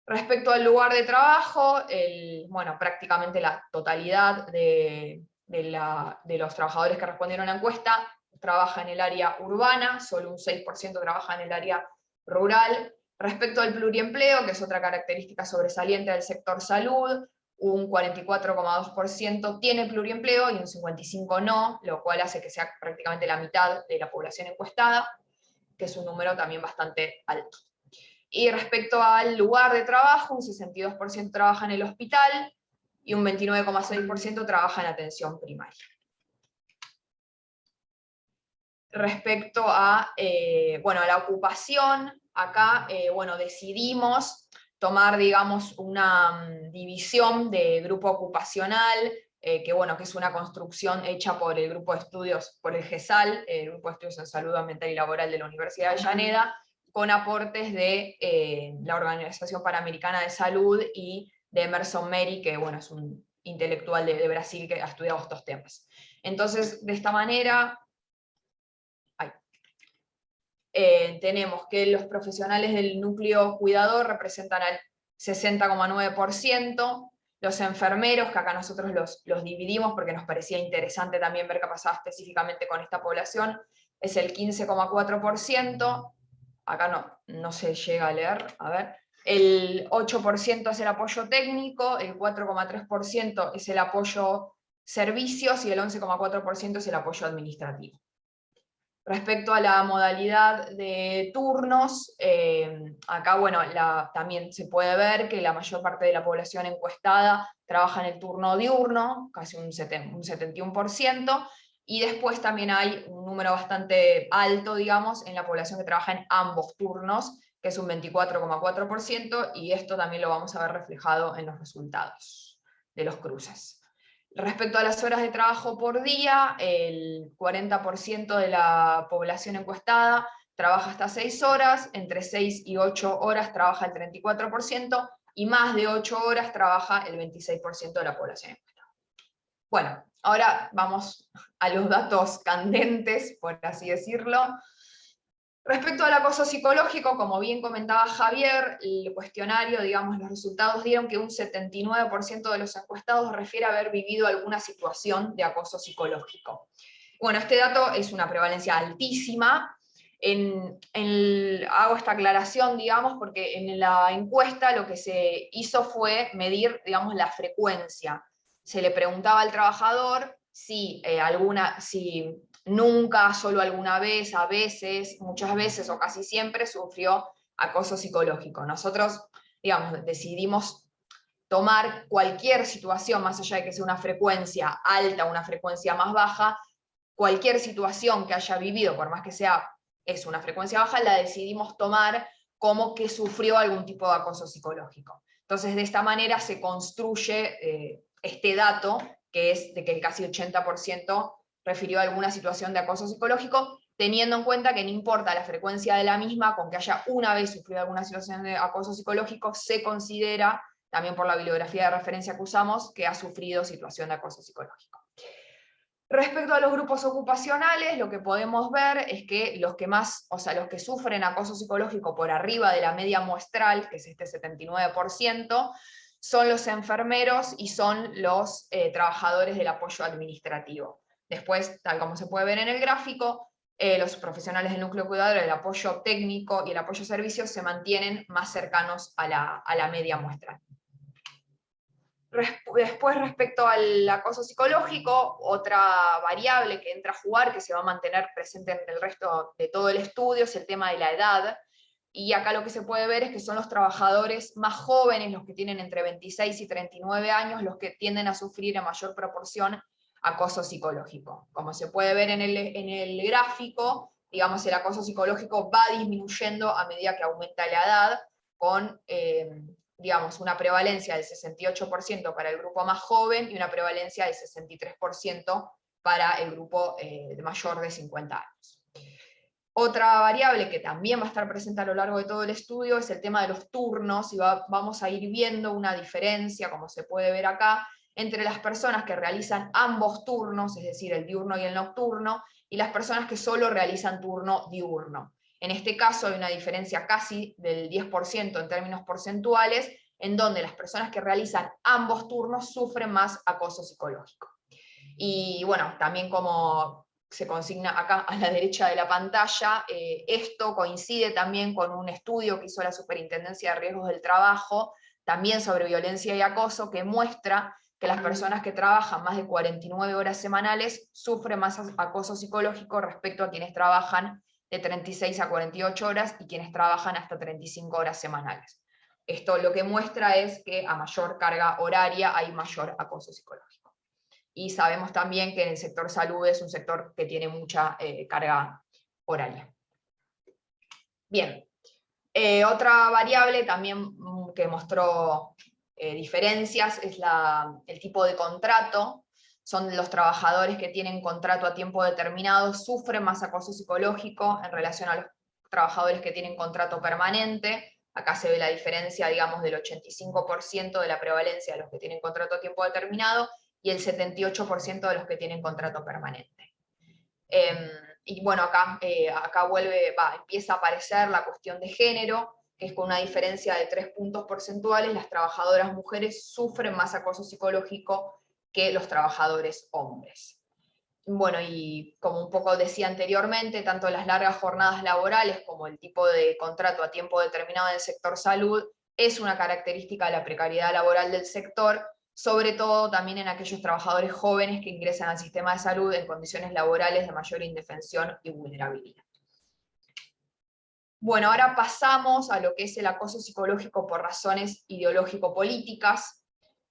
Respecto al lugar de trabajo, bueno, prácticamente la totalidad de los trabajadores que respondieron a la encuesta trabaja en el área urbana, solo un 6% trabaja en el área rural. Respecto al pluriempleo, que es otra característica sobresaliente del sector salud, un 44,2% tiene pluriempleo y un 55% no, lo cual hace que sea prácticamente la mitad de la población encuestada, que es un número también bastante alto. Y respecto al lugar de trabajo, un 62% trabaja en el hospital y un 29,6% trabaja en atención primaria. Respecto a bueno, la ocupación, acá bueno, decidimos tomar, digamos, una división de grupo ocupacional, que bueno, que es una construcción hecha por el grupo de estudios, por el GESAL, el grupo de estudios en salud ambiental y laboral de la Universidad de Avellaneda, con aportes de la Organización Panamericana de Salud y de Emerson Meri, que bueno, es un intelectual de Brasil que ha estudiado estos temas. Entonces, de esta manera, tenemos que los profesionales del núcleo cuidador representan al 60,9%, los enfermeros, que acá nosotros los dividimos porque nos parecía interesante también ver qué pasaba específicamente con esta población, es el 15,4%, acá no se llega a leer, a ver, el 8% es el apoyo técnico, el 4,3% es el apoyo servicios y el 11,4% es el apoyo administrativo. Respecto a la modalidad de turnos, acá bueno, también se puede ver que la mayor parte de la población encuestada trabaja en el turno diurno, casi un 71%, y después también hay un número bastante alto, digamos, en la población que trabaja en ambos turnos, que es un 24,4%, y esto también lo vamos a ver reflejado en los resultados de los cruces. Respecto a las horas de trabajo por día, el 40% de la población encuestada trabaja hasta 6 horas, entre 6 y 8 horas trabaja el 34%, y más de 8 horas trabaja el 26% de la población encuestada. Bueno, ahora vamos a los datos candentes, por así decirlo. Respecto al acoso psicológico, como bien comentaba Javier, el cuestionario, digamos, los resultados dieron que un 79% de los encuestados refiere a haber vivido alguna situación de acoso psicológico. Bueno, este dato es una prevalencia altísima. Hago esta aclaración, digamos, porque en la encuesta lo que se hizo fue medir, digamos, la frecuencia. Se le preguntaba al trabajador si nunca, solo alguna vez, a veces, muchas veces o casi siempre sufrió acoso psicológico. Nosotros, digamos, decidimos tomar cualquier situación, más allá de que sea una frecuencia alta o una frecuencia más baja, cualquier situación que haya vivido, por más que es una frecuencia baja, la decidimos tomar como que sufrió algún tipo de acoso psicológico. Entonces, de esta manera se construye este dato, que es de que el casi 80% refirió a alguna situación de acoso psicológico, teniendo en cuenta que no importa la frecuencia de la misma, con que haya una vez sufrido alguna situación de acoso psicológico, se considera, también por la bibliografía de referencia que usamos, que ha sufrido situación de acoso psicológico. Respecto a los grupos ocupacionales, lo que podemos ver es que los que sufren acoso psicológico por arriba de la media muestral, que es este 79%, son los enfermeros y son los trabajadores del apoyo administrativo. Después, tal como se puede ver en el gráfico, los profesionales del núcleo cuidador, el apoyo técnico y el apoyo servicios se mantienen más cercanos a la media muestral. Después, respecto al acoso psicológico, otra variable que entra a jugar, que se va a mantener presente en el resto de todo el estudio, es el tema de la edad. Y acá lo que se puede ver es que son los trabajadores más jóvenes, los que tienen entre 26 y 39 años, los que tienden a sufrir en mayor proporción acoso psicológico. Como se puede ver en el gráfico, digamos, el acoso psicológico va disminuyendo a medida que aumenta la edad, con digamos, una prevalencia del 68% para el grupo más joven y una prevalencia del 63% para el grupo mayor de 50 años. Otra variable que también va a estar presente a lo largo de todo el estudio es el tema de los turnos, y vamos a ir viendo una diferencia, como se puede ver acá, entre las personas que realizan ambos turnos, es decir, el diurno y el nocturno, y las personas que solo realizan turno diurno. En este caso hay una diferencia casi del 10% en términos porcentuales, en donde las personas que realizan ambos turnos sufren más acoso psicológico. Y bueno, también como se consigna acá a la derecha de la pantalla, esto coincide también con un estudio que hizo la Superintendencia de Riesgos del Trabajo, también sobre violencia y acoso, que muestra que las personas que trabajan más de 49 horas semanales sufren más acoso psicológico respecto a quienes trabajan de 36 a 48 horas y quienes trabajan hasta 35 horas semanales. Esto lo que muestra es que a mayor carga horaria hay mayor acoso psicológico. Y sabemos también que en el sector salud es un sector que tiene mucha carga horaria. Bien, otra variable también que mostró diferencias es el tipo de contrato. Son los trabajadores que tienen contrato a tiempo determinado, sufren más acoso psicológico en relación a los trabajadores que tienen contrato permanente. Acá se ve la diferencia, digamos, del 85% de la prevalencia de los que tienen contrato a tiempo determinado y el 78% de los que tienen contrato permanente. Y bueno, acá empieza a aparecer la cuestión de género, que es con una diferencia de 3 puntos porcentuales, las trabajadoras mujeres sufren más acoso psicológico que los trabajadores hombres. Bueno, y como un poco decía anteriormente, tanto las largas jornadas laborales como el tipo de contrato a tiempo determinado en el sector salud es una característica de la precariedad laboral del sector, sobre todo también en aquellos trabajadores jóvenes que ingresan al sistema de salud en condiciones laborales de mayor indefensión y vulnerabilidad. Bueno, ahora pasamos a lo que es el acoso psicológico por razones ideológico-políticas,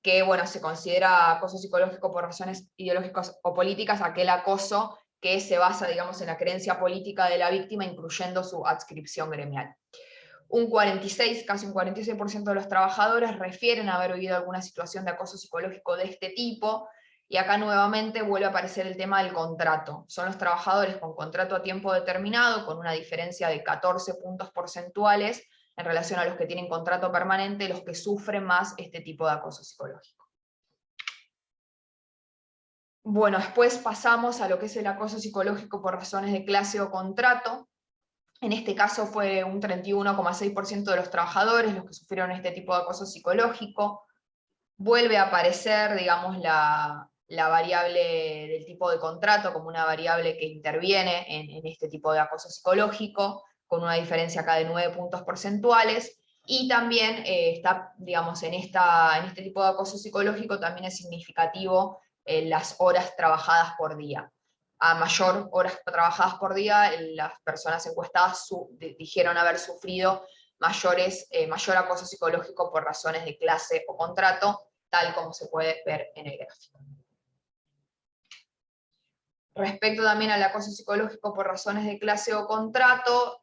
que bueno, se considera acoso psicológico por razones ideológicas o políticas aquel acoso que se basa, digamos, en la creencia política de la víctima, incluyendo su adscripción gremial. Casi un 46% de los trabajadores refieren haber vivido alguna situación de acoso psicológico de este tipo, y acá nuevamente vuelve a aparecer el tema del contrato. Son los trabajadores con contrato a tiempo determinado, con una diferencia de 14 puntos porcentuales en relación a los que tienen contrato permanente, los que sufren más este tipo de acoso psicológico. Bueno, después pasamos a lo que es el acoso psicológico por razones de clase o contrato. En este caso fue un 31,6% de los trabajadores los que sufrieron este tipo de acoso psicológico. Vuelve a aparecer, digamos, la variable del tipo de contrato como una variable que interviene en este tipo de acoso psicológico, con una diferencia acá de 9 puntos porcentuales, y también está, digamos, en este tipo de acoso psicológico también es significativo las horas trabajadas por día. A mayor horas trabajadas por día, las personas encuestadas dijeron haber sufrido mayor acoso psicológico por razones de clase o contrato, tal como se puede ver en el gráfico. Respecto también al acoso psicológico por razones de clase o contrato,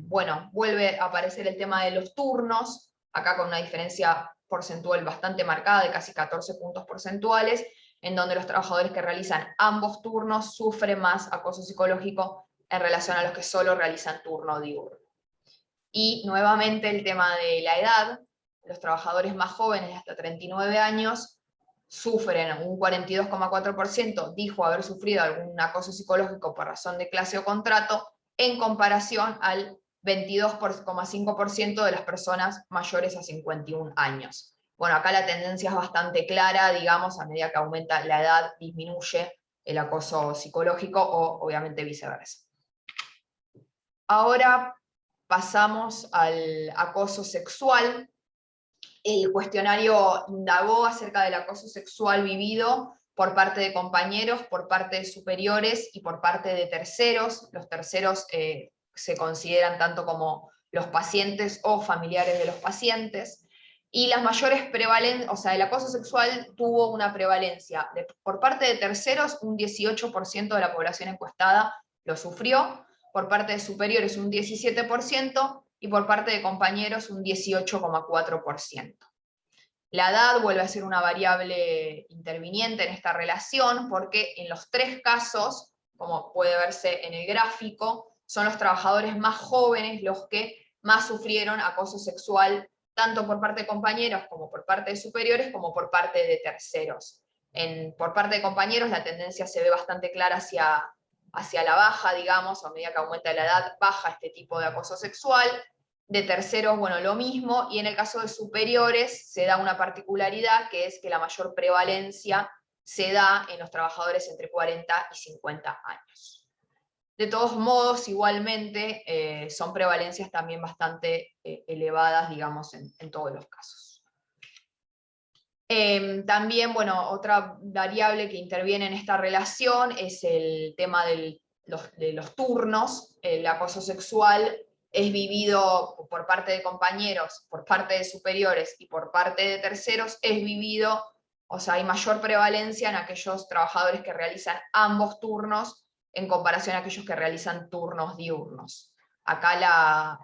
bueno, vuelve a aparecer el tema de los turnos, acá con una diferencia porcentual bastante marcada, de casi 14 puntos porcentuales, en donde los trabajadores que realizan ambos turnos sufren más acoso psicológico en relación a los que solo realizan turno diurno. Y nuevamente el tema de la edad, los trabajadores más jóvenes de hasta 39 años sufren, un 42,4% dijo haber sufrido algún acoso psicológico por razón de clase o contrato, en comparación al 22,5% de las personas mayores a 51 años. Bueno, acá la tendencia es bastante clara, digamos, a medida que aumenta la edad, disminuye el acoso psicológico, o obviamente viceversa. Ahora pasamos al acoso sexual. El cuestionario indagó acerca del acoso sexual vivido por parte de compañeros, por parte de superiores y por parte de terceros. Los terceros se consideran tanto como los pacientes o familiares de los pacientes. Y las mayores prevalencias, o sea, el acoso sexual tuvo una prevalencia. Por parte de terceros, un 18% de la población encuestada lo sufrió, por parte de superiores un 17%, y por parte de compañeros un 18,4%. La edad vuelve a ser una variable interviniente en esta relación, porque en los tres casos, como puede verse en el gráfico, son los trabajadores más jóvenes los que más sufrieron acoso sexual, tanto por parte de compañeros, como por parte de superiores, como por parte de terceros. Por parte de compañeros la tendencia se ve bastante clara hacia la baja, digamos, a medida que aumenta la edad, baja este tipo de acoso sexual. De terceros, bueno, lo mismo, y en el caso de superiores se da una particularidad, que es que la mayor prevalencia se da en los trabajadores entre 40 y 50 años. De todos modos, igualmente, son prevalencias también bastante elevadas, digamos, en todos los casos. También, bueno, otra variable que interviene en esta relación es el tema de los turnos. El acoso sexual es vivido por parte de compañeros, por parte de superiores y por parte de terceros, es vivido, o sea, hay mayor prevalencia en aquellos trabajadores que realizan ambos turnos en comparación a aquellos que realizan turnos diurnos. Acá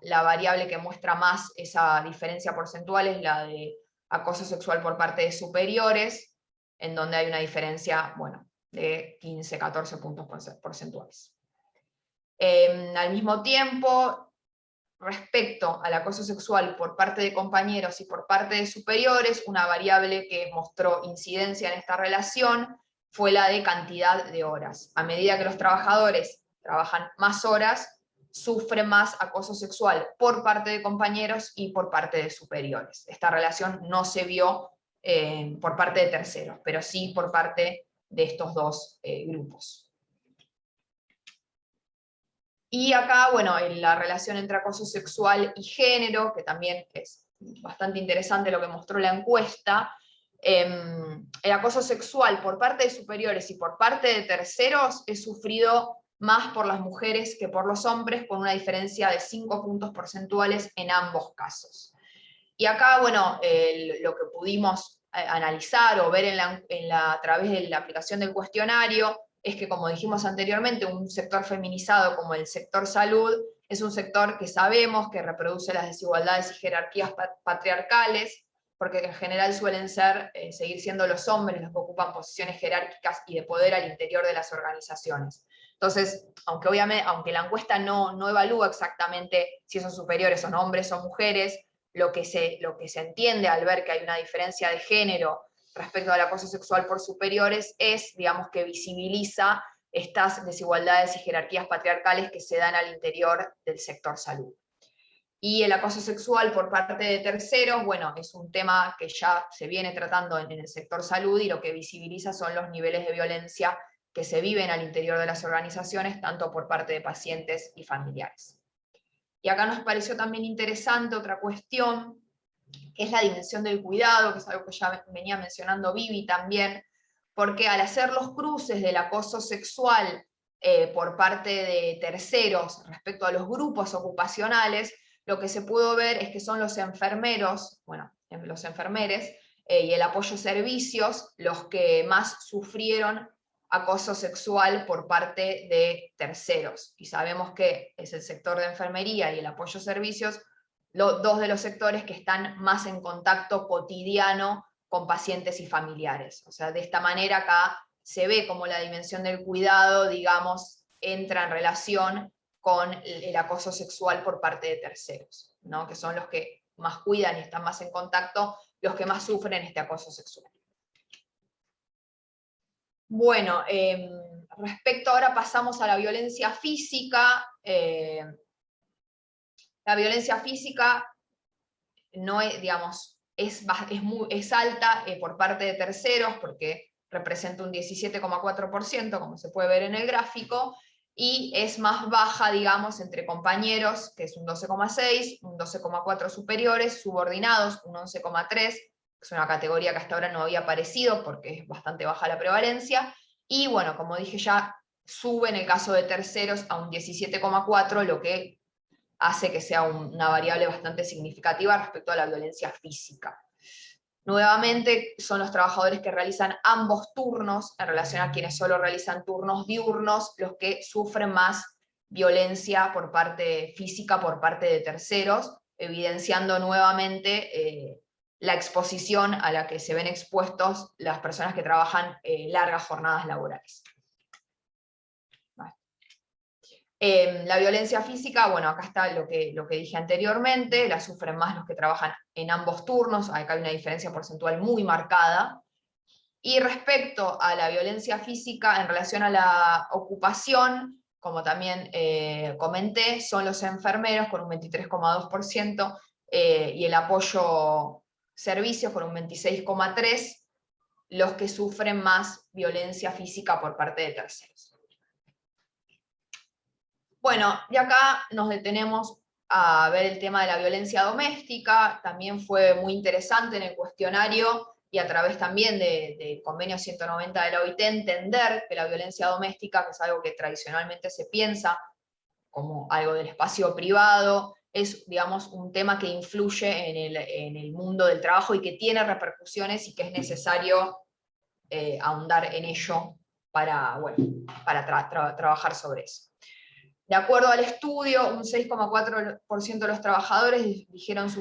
la variable que muestra más esa diferencia porcentual es la de acoso sexual por parte de superiores, en donde hay una diferencia, bueno, de 15, 14 puntos porcentuales. Al mismo tiempo, respecto al acoso sexual por parte de compañeros y por parte de superiores, una variable que mostró incidencia en esta relación fue la de cantidad de horas. A medida que los trabajadores trabajan más horas, sufren más acoso sexual por parte de compañeros y por parte de superiores. Esta relación no se vio por parte de terceros, pero sí por parte de estos dos grupos. Y acá, bueno, la relación entre acoso sexual y género, que también es bastante interesante lo que mostró la encuesta, El acoso sexual por parte de superiores y por parte de terceros es sufrido más por las mujeres que por los hombres, con una diferencia de 5 puntos porcentuales en ambos casos. Y acá, bueno, lo que pudimos analizar o ver a través de la aplicación del cuestionario es que, como dijimos anteriormente, un sector feminizado como el sector salud es un sector que sabemos que reproduce las desigualdades y jerarquías patriarcales, porque en general suelen seguir siendo los hombres los que ocupan posiciones jerárquicas y de poder al interior de las organizaciones. Entonces, aunque la encuesta no evalúa exactamente si son superiores son hombres o mujeres, lo que se entiende al ver que hay una diferencia de género respecto al acoso sexual por superiores es, digamos, que visibiliza estas desigualdades y jerarquías patriarcales que se dan al interior del sector salud. Y el acoso sexual por parte de terceros, bueno, es un tema que ya se viene tratando en el sector salud, y lo que visibiliza son los niveles de violencia que se viven al interior de las organizaciones, tanto por parte de pacientes y familiares. Y acá nos pareció también interesante otra cuestión, que es la dimensión del cuidado, que es algo que ya venía mencionando Vivi también, porque al hacer los cruces del acoso sexual por parte de terceros respecto a los grupos ocupacionales, lo que se pudo ver es que son los enfermeros, bueno, los enfermeres y el apoyo servicios los que más sufrieron acoso sexual por parte de terceros. Y sabemos que es el sector de enfermería y el apoyo servicios dos de los sectores que están más en contacto cotidiano con pacientes y familiares. O sea, de esta manera acá se ve como la dimensión del cuidado, digamos, entra en relación con el acoso sexual por parte de terceros, ¿no? Que son los que más cuidan y están más en contacto, los que más sufren este acoso sexual. Bueno, respecto ahora pasamos a la violencia física. La violencia física no es, digamos, es alta por parte de terceros, porque representa un 17,4%, como se puede ver en el gráfico, y es más baja, digamos, entre compañeros, que es un 12,6, un 12,4 superiores, subordinados, un 11,3, es una categoría que hasta ahora no había aparecido porque es bastante baja la prevalencia, y bueno, como dije ya, sube en el caso de terceros a un 17,4, lo que hace que sea una variable bastante significativa respecto a la violencia física. Nuevamente, son los trabajadores que realizan ambos turnos, en relación a quienes solo realizan turnos diurnos, los que sufren más violencia por parte física por parte de terceros, evidenciando nuevamente la exposición a la que se ven expuestos las personas que trabajan largas jornadas laborales. La violencia física, bueno, acá está lo que dije anteriormente, la sufren más los que trabajan en ambos turnos, acá hay una diferencia porcentual muy marcada. Y respecto a la violencia física en relación a la ocupación, como también comenté, son los enfermeros con un 23,2% y el apoyo servicios con un 26,3%, los que sufren más violencia física por parte de terceros. Bueno, y acá nos detenemos a ver el tema de la violencia doméstica. También fue muy interesante en el cuestionario y a través también del convenio 190 de la OIT entender que la violencia doméstica, que es algo que tradicionalmente se piensa como algo del espacio privado, es, digamos, un tema que influye en el mundo del trabajo y que tiene repercusiones y que es necesario ahondar en ello para trabajar sobre eso. De acuerdo al estudio, un 6,4% de los trabajadores dijeron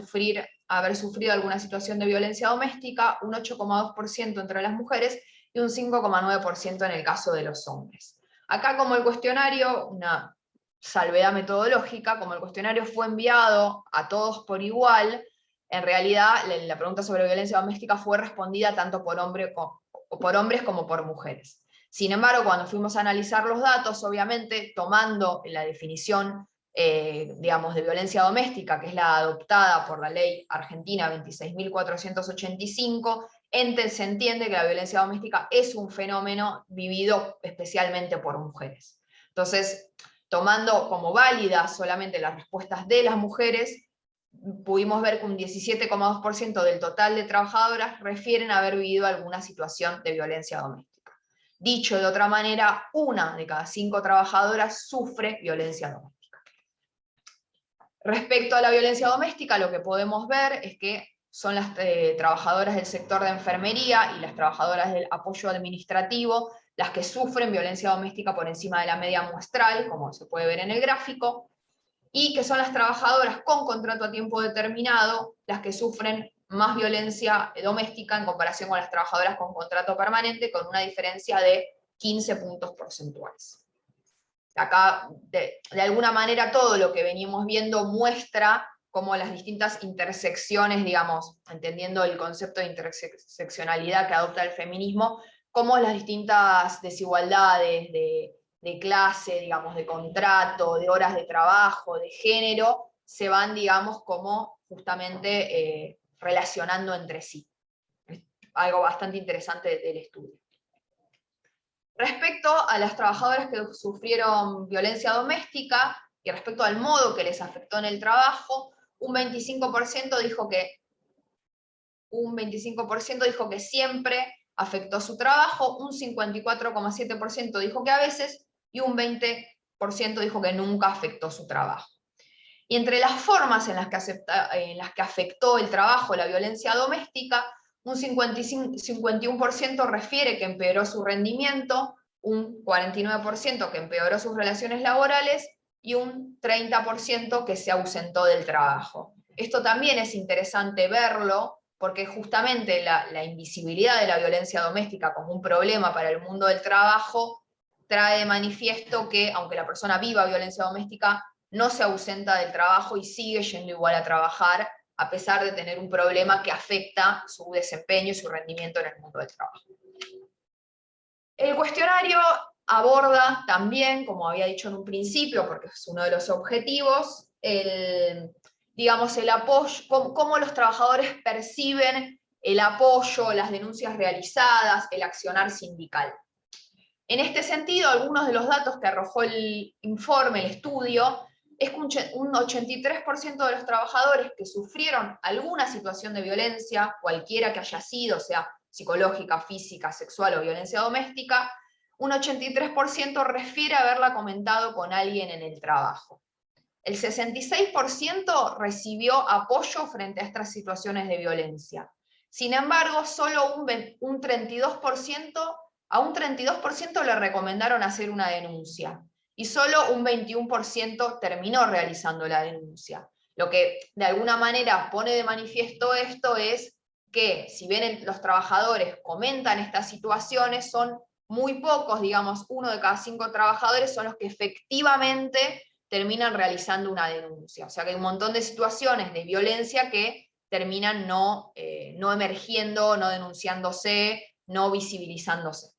haber sufrido alguna situación de violencia doméstica, un 8,2% entre las mujeres y un 5,9% en el caso de los hombres. Acá, como el cuestionario, una salvedad metodológica, como el cuestionario fue enviado a todos por igual, en realidad la pregunta sobre violencia doméstica fue respondida tanto por hombres como por mujeres. Sin embargo, cuando fuimos a analizar los datos, obviamente tomando la definición digamos, de violencia doméstica, que es la adoptada por la ley argentina 26.485, se entiende que la violencia doméstica es un fenómeno vivido especialmente por mujeres. Entonces, tomando como válidas solamente las respuestas de las mujeres, pudimos ver que un 17,2% del total de trabajadoras refieren haber vivido alguna situación de violencia doméstica. Dicho de otra manera, 1 de cada 5 trabajadoras sufre violencia doméstica. Respecto a la violencia doméstica, lo que podemos ver es que son las trabajadoras del sector de enfermería y las trabajadoras del apoyo administrativo las que sufren violencia doméstica por encima de la media muestral, como se puede ver en el gráfico, y que son las trabajadoras con contrato a tiempo determinado las que sufren más violencia doméstica en comparación con las trabajadoras con contrato permanente, con una diferencia de 15 puntos porcentuales. Acá, de alguna manera, todo lo que venimos viendo muestra cómo las distintas intersecciones, digamos, entendiendo el concepto de interseccionalidad que adopta el feminismo, cómo las distintas desigualdades de clase, digamos, de contrato, de horas de trabajo, de género, se van, digamos, como justamente relacionando entre sí. Es algo bastante interesante del estudio. Respecto a las trabajadoras que sufrieron violencia doméstica y respecto al modo que les afectó en el trabajo, un 25% dijo que siempre afectó su trabajo, un 54,7% dijo que a veces, y un 20% dijo que nunca afectó su trabajo. Y entre las formas en las que afectó el trabajo la violencia doméstica, un 51% refiere que empeoró su rendimiento, un 49% que empeoró sus relaciones laborales y un 30% que se ausentó del trabajo. Esto también es interesante verlo, porque justamente la invisibilidad de la violencia doméstica como un problema para el mundo del trabajo trae de manifiesto que, aunque la persona viva violencia doméstica, no se ausenta del trabajo y sigue yendo igual a trabajar, a pesar de tener un problema que afecta su desempeño y su rendimiento en el mundo del trabajo. El cuestionario aborda también, como había dicho en un principio, porque es uno de los objetivos, el apoyo, cómo los trabajadores perciben el apoyo, las denuncias realizadas, el accionar sindical. En este sentido, algunos de los datos que arrojó el informe, el estudio, es que un 83% de los trabajadores que sufrieron alguna situación de violencia, cualquiera que haya sido, sea psicológica, física, sexual o violencia doméstica, un 83% refiere haberla comentado con alguien en el trabajo. El 66% recibió apoyo frente a estas situaciones de violencia. Sin embargo, solo un 32% le recomendaron hacer una denuncia, y solo un 21% terminó realizando la denuncia. Lo que de alguna manera pone de manifiesto esto es que, si bien los trabajadores comentan estas situaciones, son muy pocos, digamos, 1 de cada 5 trabajadores son los que efectivamente terminan realizando una denuncia. O sea que hay un montón de situaciones de violencia que terminan no emergiendo, no denunciándose, no visibilizándose.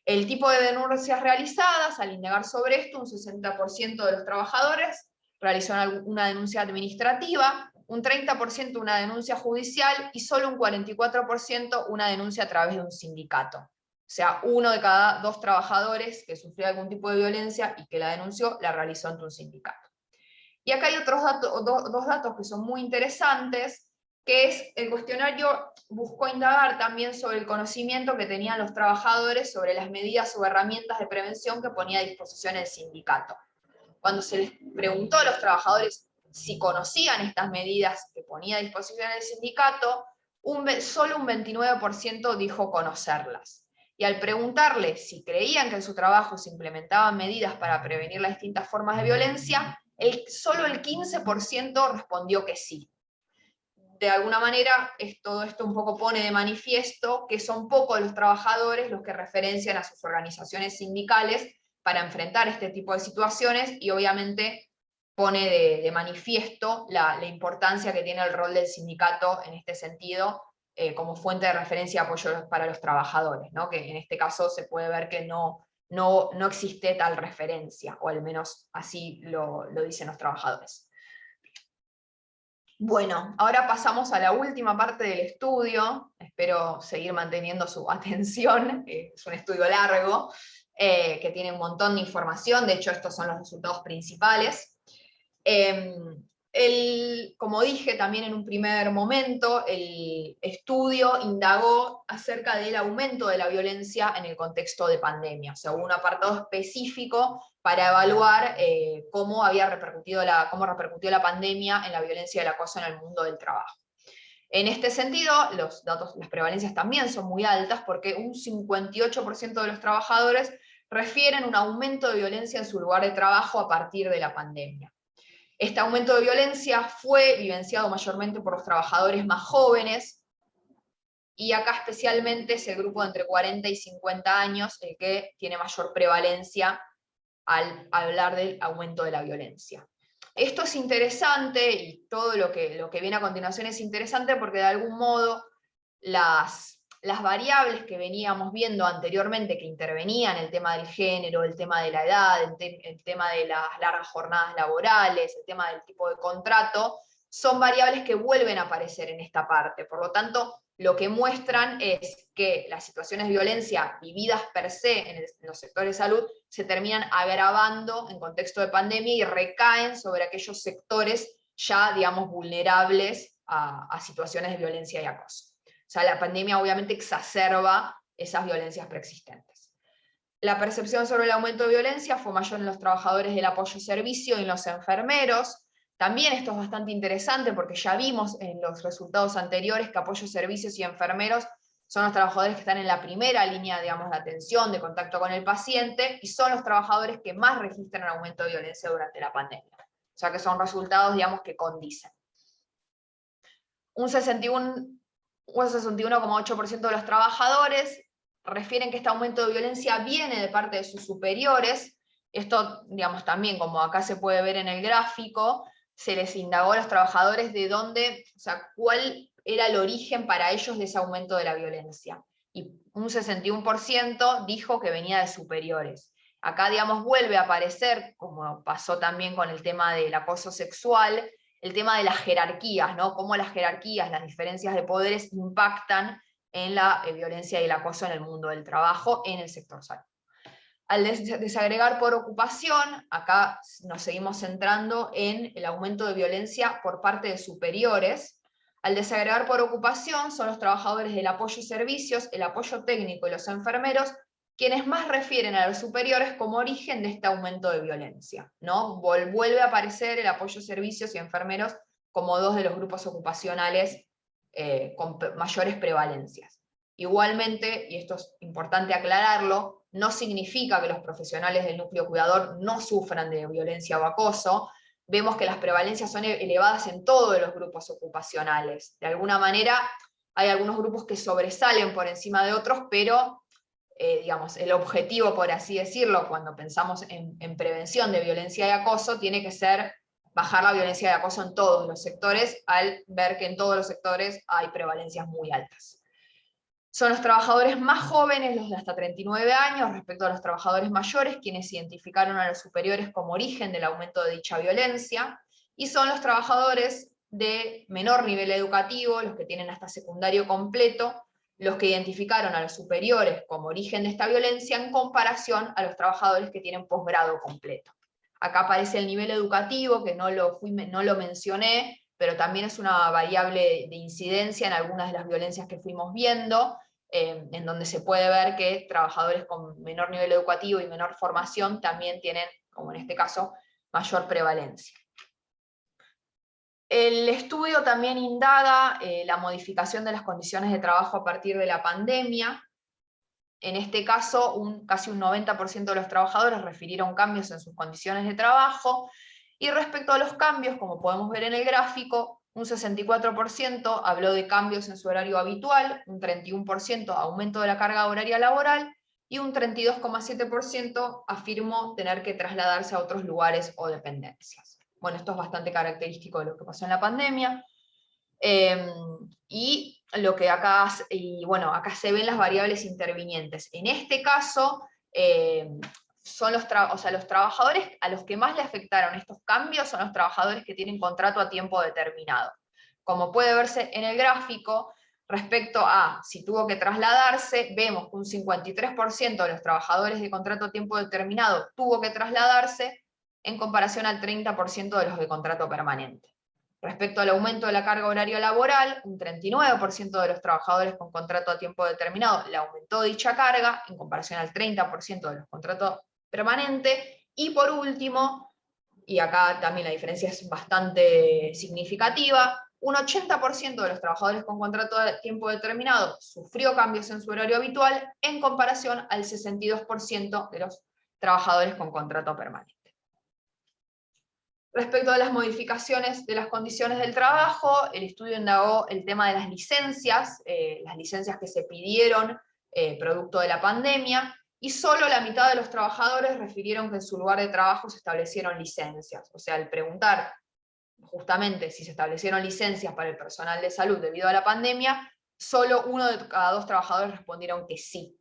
El tipo de denuncias realizadas, al indagar sobre esto, un 60% de los trabajadores realizó una denuncia administrativa, un 30% una denuncia judicial y solo un 44% una denuncia a través de un sindicato. O sea, 1 de cada 2 trabajadores que sufrió algún tipo de violencia y que la denunció, la realizó ante un sindicato. Y acá hay otros datos, dos datos que son muy interesantes, que es el cuestionario buscó indagar también sobre el conocimiento que tenían los trabajadores sobre las medidas o herramientas de prevención que ponía a disposición el sindicato. Cuando se les preguntó a los trabajadores si conocían estas medidas que ponía a disposición el sindicato, solo un 29% dijo conocerlas. Y al preguntarle si creían que en su trabajo se implementaban medidas para prevenir las distintas formas de violencia, solo el 15% respondió que sí. De alguna manera, todo esto un poco pone de manifiesto que son pocos los trabajadores los que referencian a sus organizaciones sindicales para enfrentar este tipo de situaciones, y obviamente pone de manifiesto la importancia que tiene el rol del sindicato en este sentido, como fuente de referencia y apoyo para los trabajadores, ¿no? Que en este caso se puede ver que no existe tal referencia, o al menos así lo dicen los trabajadores. Bueno, ahora pasamos a la última parte del estudio. Espero seguir manteniendo su atención. Es un estudio largo, que tiene un montón de información. De hecho, estos son los resultados principales. Como dije también en un primer momento, el estudio indagó acerca del aumento de la violencia en el contexto de pandemia. O sea, hubo un apartado específico para evaluar cómo repercutió la pandemia en la violencia y el acoso en el mundo del trabajo. En este sentido, las prevalencias también son muy altas, porque un 58% de los trabajadores refieren un aumento de violencia en su lugar de trabajo a partir de la pandemia. Este aumento de violencia fue vivenciado mayormente por los trabajadores más jóvenes, y acá especialmente es el grupo de entre 40 y 50 años el que tiene mayor prevalencia al hablar del aumento de la violencia. Esto es interesante, y todo lo que viene a continuación es interesante, porque de algún modo las variables que veníamos viendo anteriormente que intervenían, el tema del género, el tema de la edad, el tema de las largas jornadas laborales, el tema del tipo de contrato, son variables que vuelven a aparecer en esta parte. Por lo tanto, lo que muestran es que las situaciones de violencia vividas per se en los sectores de salud se terminan agravando en contexto de pandemia y recaen sobre aquellos sectores ya, digamos, vulnerables a situaciones de violencia y acoso. O sea, la pandemia obviamente exacerba esas violencias preexistentes. La percepción sobre el aumento de violencia fue mayor en los trabajadores del apoyo servicio y en los enfermeros. También esto es bastante interesante, porque ya vimos en los resultados anteriores que apoyo servicios y enfermeros son los trabajadores que están en la primera línea, digamos, de atención, de contacto con el paciente, y son los trabajadores que más registran aumento de violencia durante la pandemia. O sea que son resultados, digamos, que condicen. Un 61,8% de los trabajadores refieren que este aumento de violencia viene de parte de sus superiores. Esto, digamos, también, como acá se puede ver en el gráfico, se les indagó a los trabajadores de dónde, o sea, cuál era el origen para ellos de ese aumento de la violencia. Y un 61% dijo que venía de superiores. Acá, digamos, vuelve a aparecer, como pasó también con el tema del acoso sexual, el tema de las jerarquías, ¿no? Cómo las jerarquías, las diferencias de poderes impactan en la violencia y el acoso en el mundo del trabajo, en el sector salud. Al desagregar por ocupación, acá nos seguimos centrando en el aumento de violencia por parte de superiores. Al desagregar por ocupación son los trabajadores del apoyo y servicios, el apoyo técnico y los enfermeros, quienes más refieren a los superiores como origen de este aumento de violencia, ¿no? Vuelve a aparecer el apoyo, servicios y enfermeros como dos de los grupos ocupacionales con mayores prevalencias. Igualmente, y esto es importante aclararlo, no significa que los profesionales del núcleo cuidador no sufran de violencia o acoso. Vemos que las prevalencias son elevadas en todos los grupos ocupacionales. De alguna manera, hay algunos grupos que sobresalen por encima de otros, pero digamos, el objetivo, por así decirlo, cuando pensamos en prevención de violencia y acoso, tiene que ser bajar la violencia y acoso en todos los sectores, al ver que en todos los sectores hay prevalencias muy altas. Son los trabajadores más jóvenes, los de hasta 39 años, respecto a los trabajadores mayores, quienes identificaron a los superiores como origen del aumento de dicha violencia, y son los trabajadores de menor nivel educativo, los que tienen hasta secundario completo, los que identificaron a los superiores como origen de esta violencia en comparación a los trabajadores que tienen posgrado completo. Acá aparece el nivel educativo, que no lo mencioné, pero también es una variable de incidencia en algunas de las violencias que fuimos viendo, en donde se puede ver que trabajadores con menor nivel educativo y menor formación también tienen, como en este caso, mayor prevalencia. El estudio también indaga la modificación de las condiciones de trabajo a partir de la pandemia. En este caso, casi un 90% de los trabajadores refirieron cambios en sus condiciones de trabajo, y respecto a los cambios, como podemos ver en el gráfico, un 64% habló de cambios en su horario habitual, un 31% aumento de la carga horaria laboral, y un 32,7% afirmó tener que trasladarse a otros lugares o dependencias. Bueno, esto es bastante característico de lo que pasó en la pandemia. Y lo que acá se ven las variables intervinientes. En este caso, son los trabajadores a los que más le afectaron estos cambios son los trabajadores que tienen contrato a tiempo determinado. Como puede verse en el gráfico, respecto a si tuvo que trasladarse, vemos que un 53% de los trabajadores de contrato a tiempo determinado tuvo que trasladarse, en comparación al 30% de los de contrato permanente. Respecto al aumento de la carga horaria laboral, un 39% de los trabajadores con contrato a tiempo determinado le aumentó dicha carga, en comparación al 30% de los contratos permanentes. Y por último, y acá también la diferencia es bastante significativa, un 80% de los trabajadores con contrato a tiempo determinado sufrió cambios en su horario habitual, en comparación al 62% de los trabajadores con contrato permanente. Respecto a las modificaciones de las condiciones del trabajo, el estudio indagó el tema de las licencias que se pidieron producto de la pandemia, y solo la mitad de los trabajadores refirieron que en su lugar de trabajo se establecieron licencias. O sea, al preguntar justamente si se establecieron licencias para el personal de salud debido a la pandemia, solo 1 de cada 2 trabajadores respondieron que sí.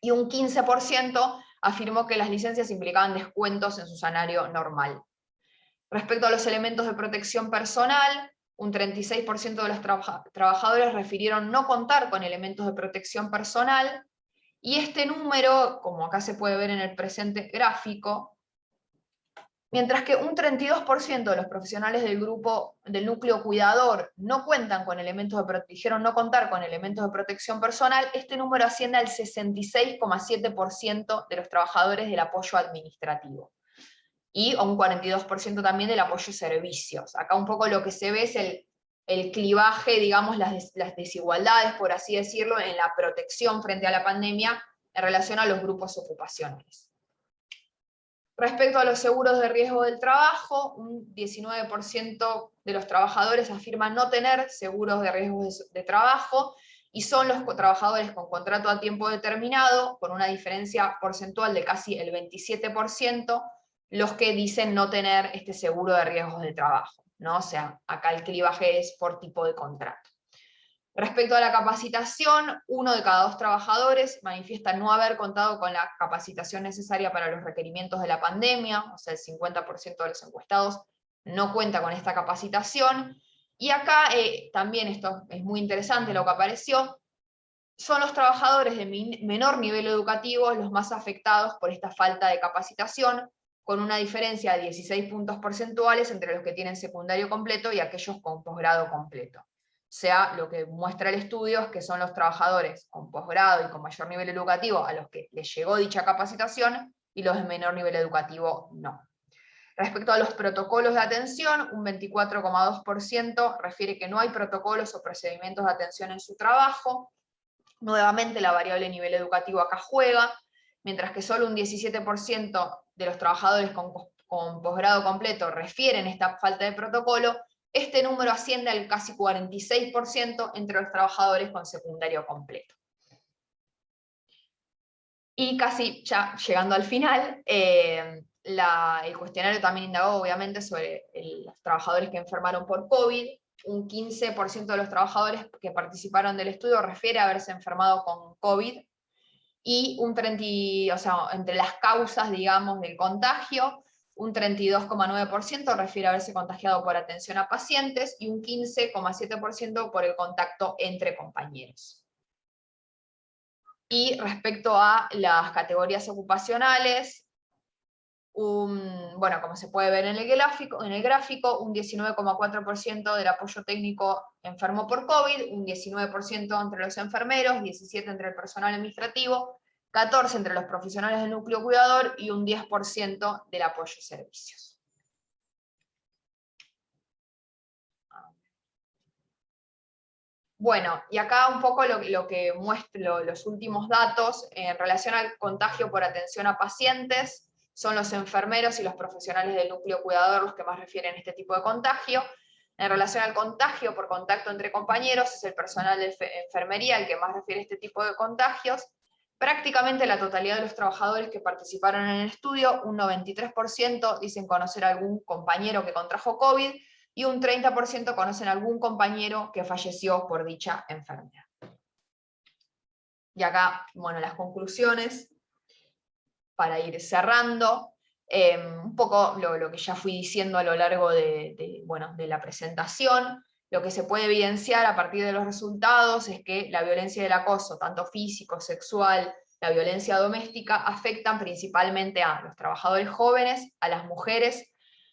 Y un 15% afirmó que las licencias implicaban descuentos en su salario normal. Respecto a los elementos de protección personal, un 36% de los trabajadores refirieron no contar con elementos de protección personal, y este número, como acá se puede ver en el presente gráfico, mientras que un 32% de los profesionales del grupo del núcleo cuidador no cuentan con elementos dijeron no contar con elementos de protección personal, este número asciende al 66,7% de los trabajadores del apoyo administrativo. Y a un 42% también del apoyo servicios. Acá un poco lo que se ve es el clivaje, digamos, las desigualdades, por así decirlo, en la protección frente a la pandemia en relación a los grupos ocupacionales. Respecto a los seguros de riesgo del trabajo, un 19% de los trabajadores afirman no tener seguros de riesgo de trabajo, y son los trabajadores con contrato a tiempo determinado, con una diferencia porcentual de casi el 27%, los que dicen no tener este seguro de riesgos de trabajo, ¿no? O sea, acá el clivaje es por tipo de contrato. Respecto a la capacitación, 1 de cada 2 trabajadores manifiesta no haber contado con la capacitación necesaria para los requerimientos de la pandemia, o sea, el 50% de los encuestados no cuenta con esta capacitación. Y acá también esto es muy interesante lo que apareció, son los trabajadores de menor nivel educativo los más afectados por esta falta de capacitación, con una diferencia de 16 puntos porcentuales entre los que tienen secundario completo y aquellos con posgrado completo. O sea, lo que muestra el estudio es que son los trabajadores con posgrado y con mayor nivel educativo a los que les llegó dicha capacitación, y los de menor nivel educativo no. Respecto a los protocolos de atención, un 24,2% refiere que no hay protocolos o procedimientos de atención en su trabajo. Nuevamente la variable nivel educativo acá juega, mientras que solo un 17% de los trabajadores con posgrado completo refieren esta falta de protocolo. Este número asciende al casi 46% entre los trabajadores con secundario completo. Y casi ya llegando al final, el cuestionario también indagó obviamente sobre los trabajadores que enfermaron por COVID. Un 15% de los trabajadores que participaron del estudio refiere a haberse enfermado con COVID, y entre las causas, digamos, del contagio, un 32,9% refiere a haberse contagiado por atención a pacientes, y un 15,7% por el contacto entre compañeros. Y respecto a las categorías ocupacionales, como se puede ver en el gráfico, un 19,4% del apoyo técnico enfermo por COVID, un 19% entre los enfermeros, 17% entre el personal administrativo, 14% entre los profesionales del núcleo cuidador, y un 10% del apoyo servicios. Bueno, y acá un poco lo que muestro, los últimos datos en relación al contagio por atención a pacientes. Son los enfermeros y los profesionales del núcleo cuidador los que más refieren este tipo de contagio. En relación al contagio por contacto entre compañeros, es el personal de enfermería el que más refiere este tipo de contagios. Prácticamente la totalidad de los trabajadores que participaron en el estudio, un 93% dicen conocer a algún compañero que contrajo COVID, y un 30% conocen a algún compañero que falleció por dicha enfermedad. Y acá, bueno, las conclusiones, para ir cerrando, un poco lo que ya fui diciendo a lo largo de la presentación. Lo que se puede evidenciar a partir de los resultados es que la violencia y el acoso, tanto físico, sexual, la violencia doméstica, afectan principalmente a los trabajadores jóvenes, a las mujeres,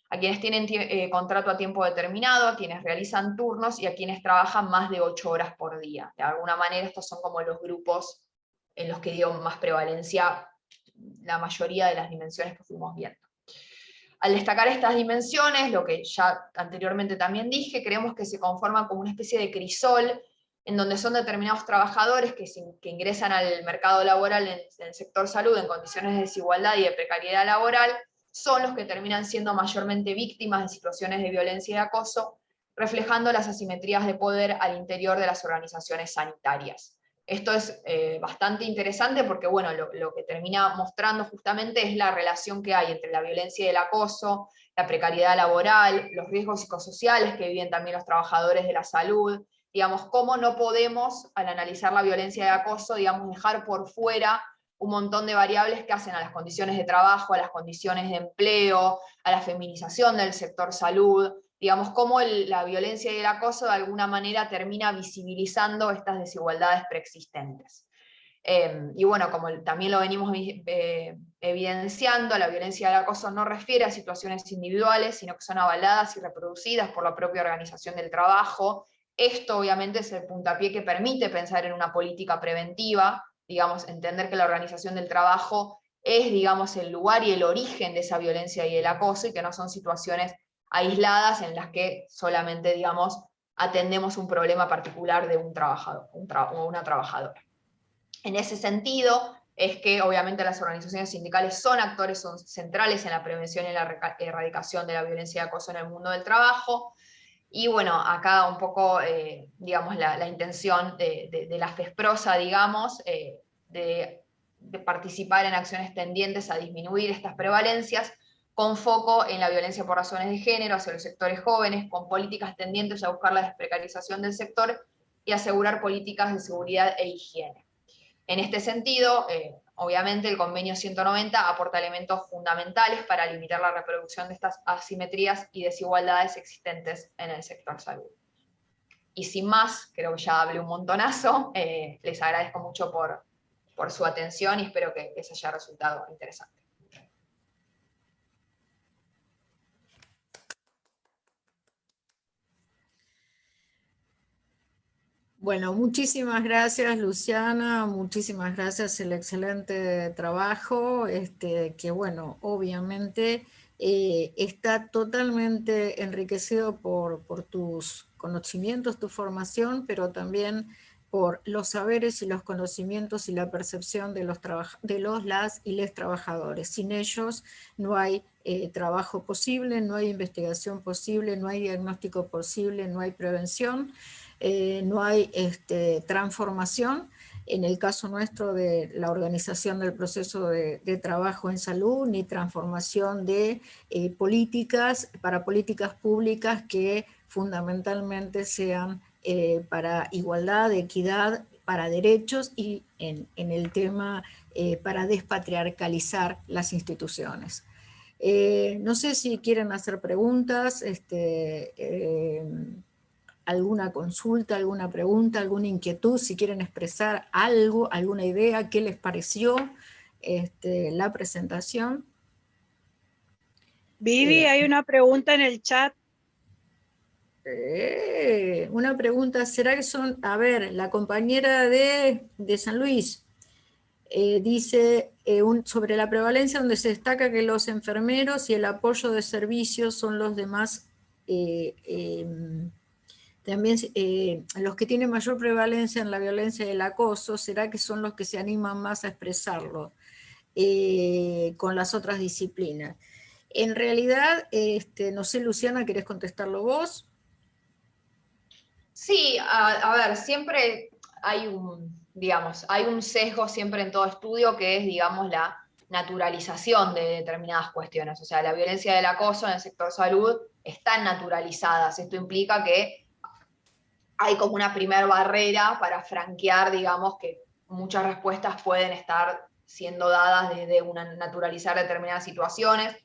a quienes tienen contrato a tiempo determinado, a quienes realizan turnos y a quienes trabajan más de 8 horas por día. De alguna manera estos son como los grupos en los que dio más prevalencia la mayoría de las dimensiones que fuimos viendo. Al destacar estas dimensiones, lo que ya anteriormente también dije, creemos que se conforman como una especie de crisol en donde son determinados trabajadores que ingresan al mercado laboral en el sector salud en condiciones de desigualdad y de precariedad laboral, son los que terminan siendo mayormente víctimas de situaciones de violencia y de acoso, reflejando las asimetrías de poder al interior de las organizaciones sanitarias. Esto es bastante interesante porque, bueno, lo que termina mostrando justamente es la relación que hay entre la violencia y el acoso, la precariedad laboral, los riesgos psicosociales que viven también los trabajadores de la salud, digamos, cómo no podemos, al analizar la violencia y el acoso, digamos, dejar por fuera un montón de variables que hacen a las condiciones de trabajo, a las condiciones de empleo, a la feminización del sector salud, digamos, cómo la violencia y el acoso de alguna manera termina visibilizando estas desigualdades preexistentes. Y bueno, como también lo venimos evidenciando, la violencia y el acoso no refiere a situaciones individuales, sino que son avaladas y reproducidas por la propia organización del trabajo. Esto obviamente es el puntapié que permite pensar en una política preventiva, digamos, entender que la organización del trabajo es, digamos, el lugar y el origen de esa violencia y el acoso, y que no son situaciones aisladas en las que solamente, digamos, atendemos un problema particular de un trabajador o una trabajadora. En ese sentido, es que obviamente las organizaciones sindicales son actores centrales en la prevención y la erradicación de la violencia y acoso en el mundo del trabajo. Y bueno, acá un poco, digamos, la intención de la FESPROSA, digamos, de participar en acciones tendientes a disminuir estas prevalencias, con foco en la violencia por razones de género hacia los sectores jóvenes, con políticas tendientes a buscar la desprecarización del sector y asegurar políticas de seguridad e higiene. En este sentido, obviamente el convenio 190 aporta elementos fundamentales para limitar la reproducción de estas asimetrías y desigualdades existentes en el sector salud. Y sin más, creo que ya hablé un montonazo, les agradezco mucho por su atención y espero que les haya resultado interesante. Bueno, muchísimas gracias, Luciana, muchísimas gracias, el excelente trabajo, que bueno, obviamente está totalmente enriquecido por tus conocimientos, tu formación, pero también por los saberes y los conocimientos y la percepción de las y les trabajadores. Sin ellos no hay trabajo posible, no hay investigación posible, no hay diagnóstico posible, no hay prevención. No hay transformación, en el caso nuestro de la organización del proceso de trabajo en salud, ni transformación de políticas públicas que fundamentalmente sean para igualdad, equidad, para derechos y en el tema para despatriarcalizar las instituciones. No sé si quieren hacer preguntas, alguna consulta, alguna pregunta, alguna inquietud, si quieren expresar algo, alguna idea, qué les pareció la presentación. Vivi, hay una pregunta en el chat. Una pregunta, ¿será que son, a ver, la compañera de San Luis, dice sobre la prevalencia donde se destaca que los enfermeros y el apoyo de servicios son los demás también los que tienen mayor prevalencia en la violencia y el acoso, ¿será que son los que se animan más a expresarlo con las otras disciplinas? En realidad, no sé, Luciana, ¿querés contestarlo vos? Sí, a ver, siempre hay un sesgo siempre en todo estudio que es, digamos, la naturalización de determinadas cuestiones. O sea, la violencia y el acoso en el sector salud están naturalizadas. Esto implica que hay como una primer barrera para franquear, digamos, que muchas respuestas pueden estar siendo dadas desde naturalizar determinadas situaciones.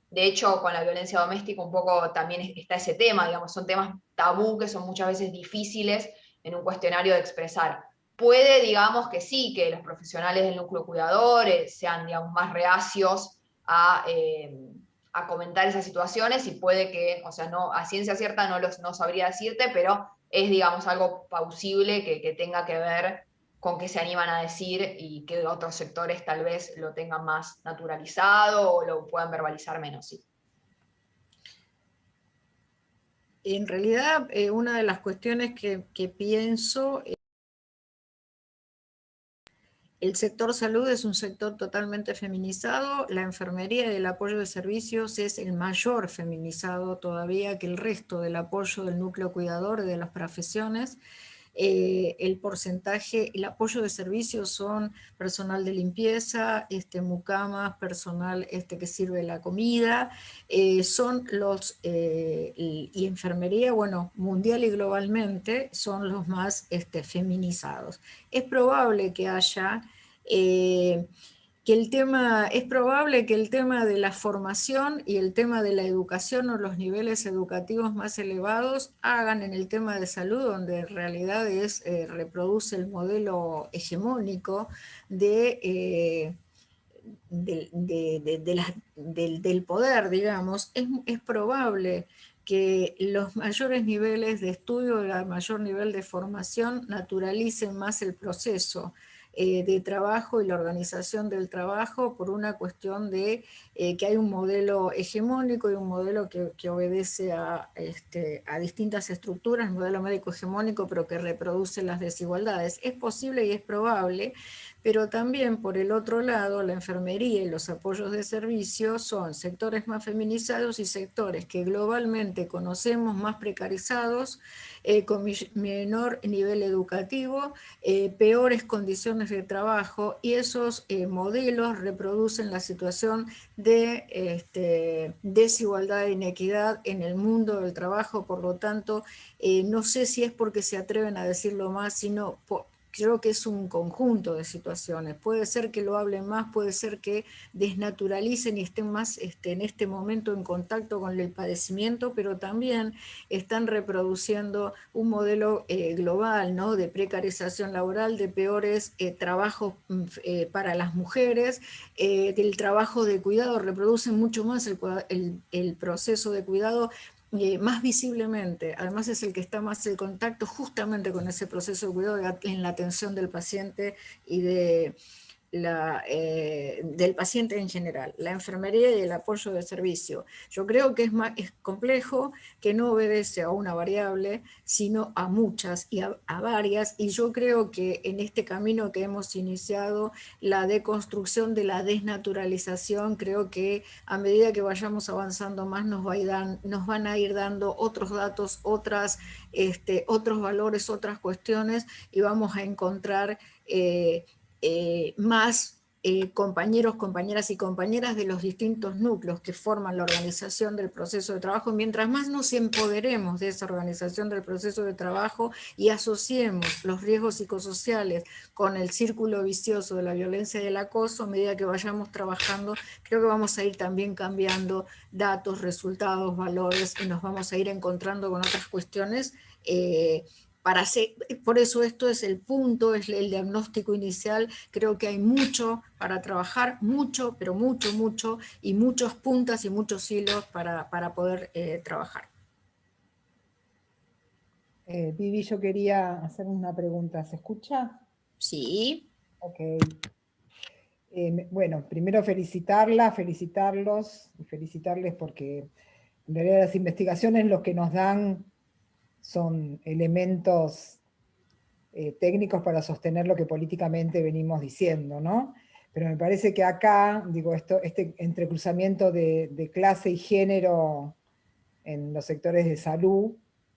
De hecho, con la violencia doméstica un poco también está ese tema, digamos, son temas tabú que son muchas veces difíciles en un cuestionario de expresar. Puede, digamos, que sí, que los profesionales del núcleo cuidador sean, digamos, más reacios a a comentar esas situaciones y puede que, o sea, no, a ciencia cierta no sabría decirte, pero es, digamos, algo plausible que tenga que ver con qué se animan a decir y que otros sectores tal vez lo tengan más naturalizado o lo puedan verbalizar menos, sí. En realidad, una de las cuestiones que pienso, el sector salud es un sector totalmente feminizado, la enfermería y el apoyo de servicios es el mayor feminizado todavía que el resto del apoyo del núcleo cuidador y de las profesiones. El porcentaje, el apoyo de servicios son personal de limpieza, mucamas, personal que sirve la comida, son los, y enfermería, bueno, mundial y globalmente, son los más feminizados. Es probable que haya... es probable que el tema de la formación y el tema de la educación o los niveles educativos más elevados hagan en el tema de salud, donde en realidad reproduce el modelo hegemónico del poder, digamos, es probable que los mayores niveles de estudio, el mayor nivel de formación naturalicen más el proceso de trabajo y la organización del trabajo por una cuestión de que hay un modelo hegemónico y un modelo que obedece a distintas estructuras, el modelo médico hegemónico, pero que reproduce las desigualdades. Es posible y es probable, pero también por el otro lado la enfermería y los apoyos de servicio son sectores más feminizados y sectores que globalmente conocemos más precarizados, con menor nivel educativo, peores condiciones de trabajo, y esos modelos reproducen la situación de desigualdad e inequidad en el mundo del trabajo. Por lo tanto, no sé si es porque se atreven a decirlo más, sino creo que es un conjunto de situaciones. Puede ser que lo hablen más, puede ser que desnaturalicen y estén más en este momento en contacto con el padecimiento, pero también están reproduciendo un modelo global, ¿no? De precarización laboral, de peores trabajos para las mujeres, del trabajo de cuidado, reproducen mucho más el proceso de cuidado más visiblemente. Además es el que está más en contacto justamente con ese proceso de cuidado en la atención del paciente y del paciente en general, la enfermería y el apoyo de servicio. Yo creo que es complejo, que no obedece a una variable, sino a muchas y a varias, y yo creo que en este camino que hemos iniciado, la deconstrucción de la desnaturalización, creo que a medida que vayamos avanzando más nos van a ir dando otros datos, otros valores, otras cuestiones, y vamos a encontrar más compañeros, compañeras y compañeras de los distintos núcleos que forman la organización del proceso de trabajo. Mientras más nos empoderemos de esa organización del proceso de trabajo y asociemos los riesgos psicosociales con el círculo vicioso de la violencia y el acoso, a medida que vayamos trabajando, creo que vamos a ir también cambiando datos, resultados, valores, y nos vamos a ir encontrando con otras cuestiones por eso esto es el punto, es el diagnóstico inicial. Creo que hay mucho para trabajar, mucho, pero mucho, y muchos puntas y muchos hilos para poder trabajar. Vivi, yo quería hacer una pregunta. ¿Se escucha? Sí. Ok. Bueno, primero felicitarlos y felicitarles porque en realidad las investigaciones lo que nos dan son elementos técnicos para sostener lo que políticamente venimos diciendo, ¿no? Pero me parece que acá, digo, este entrecruzamiento de clase y género en los sectores de salud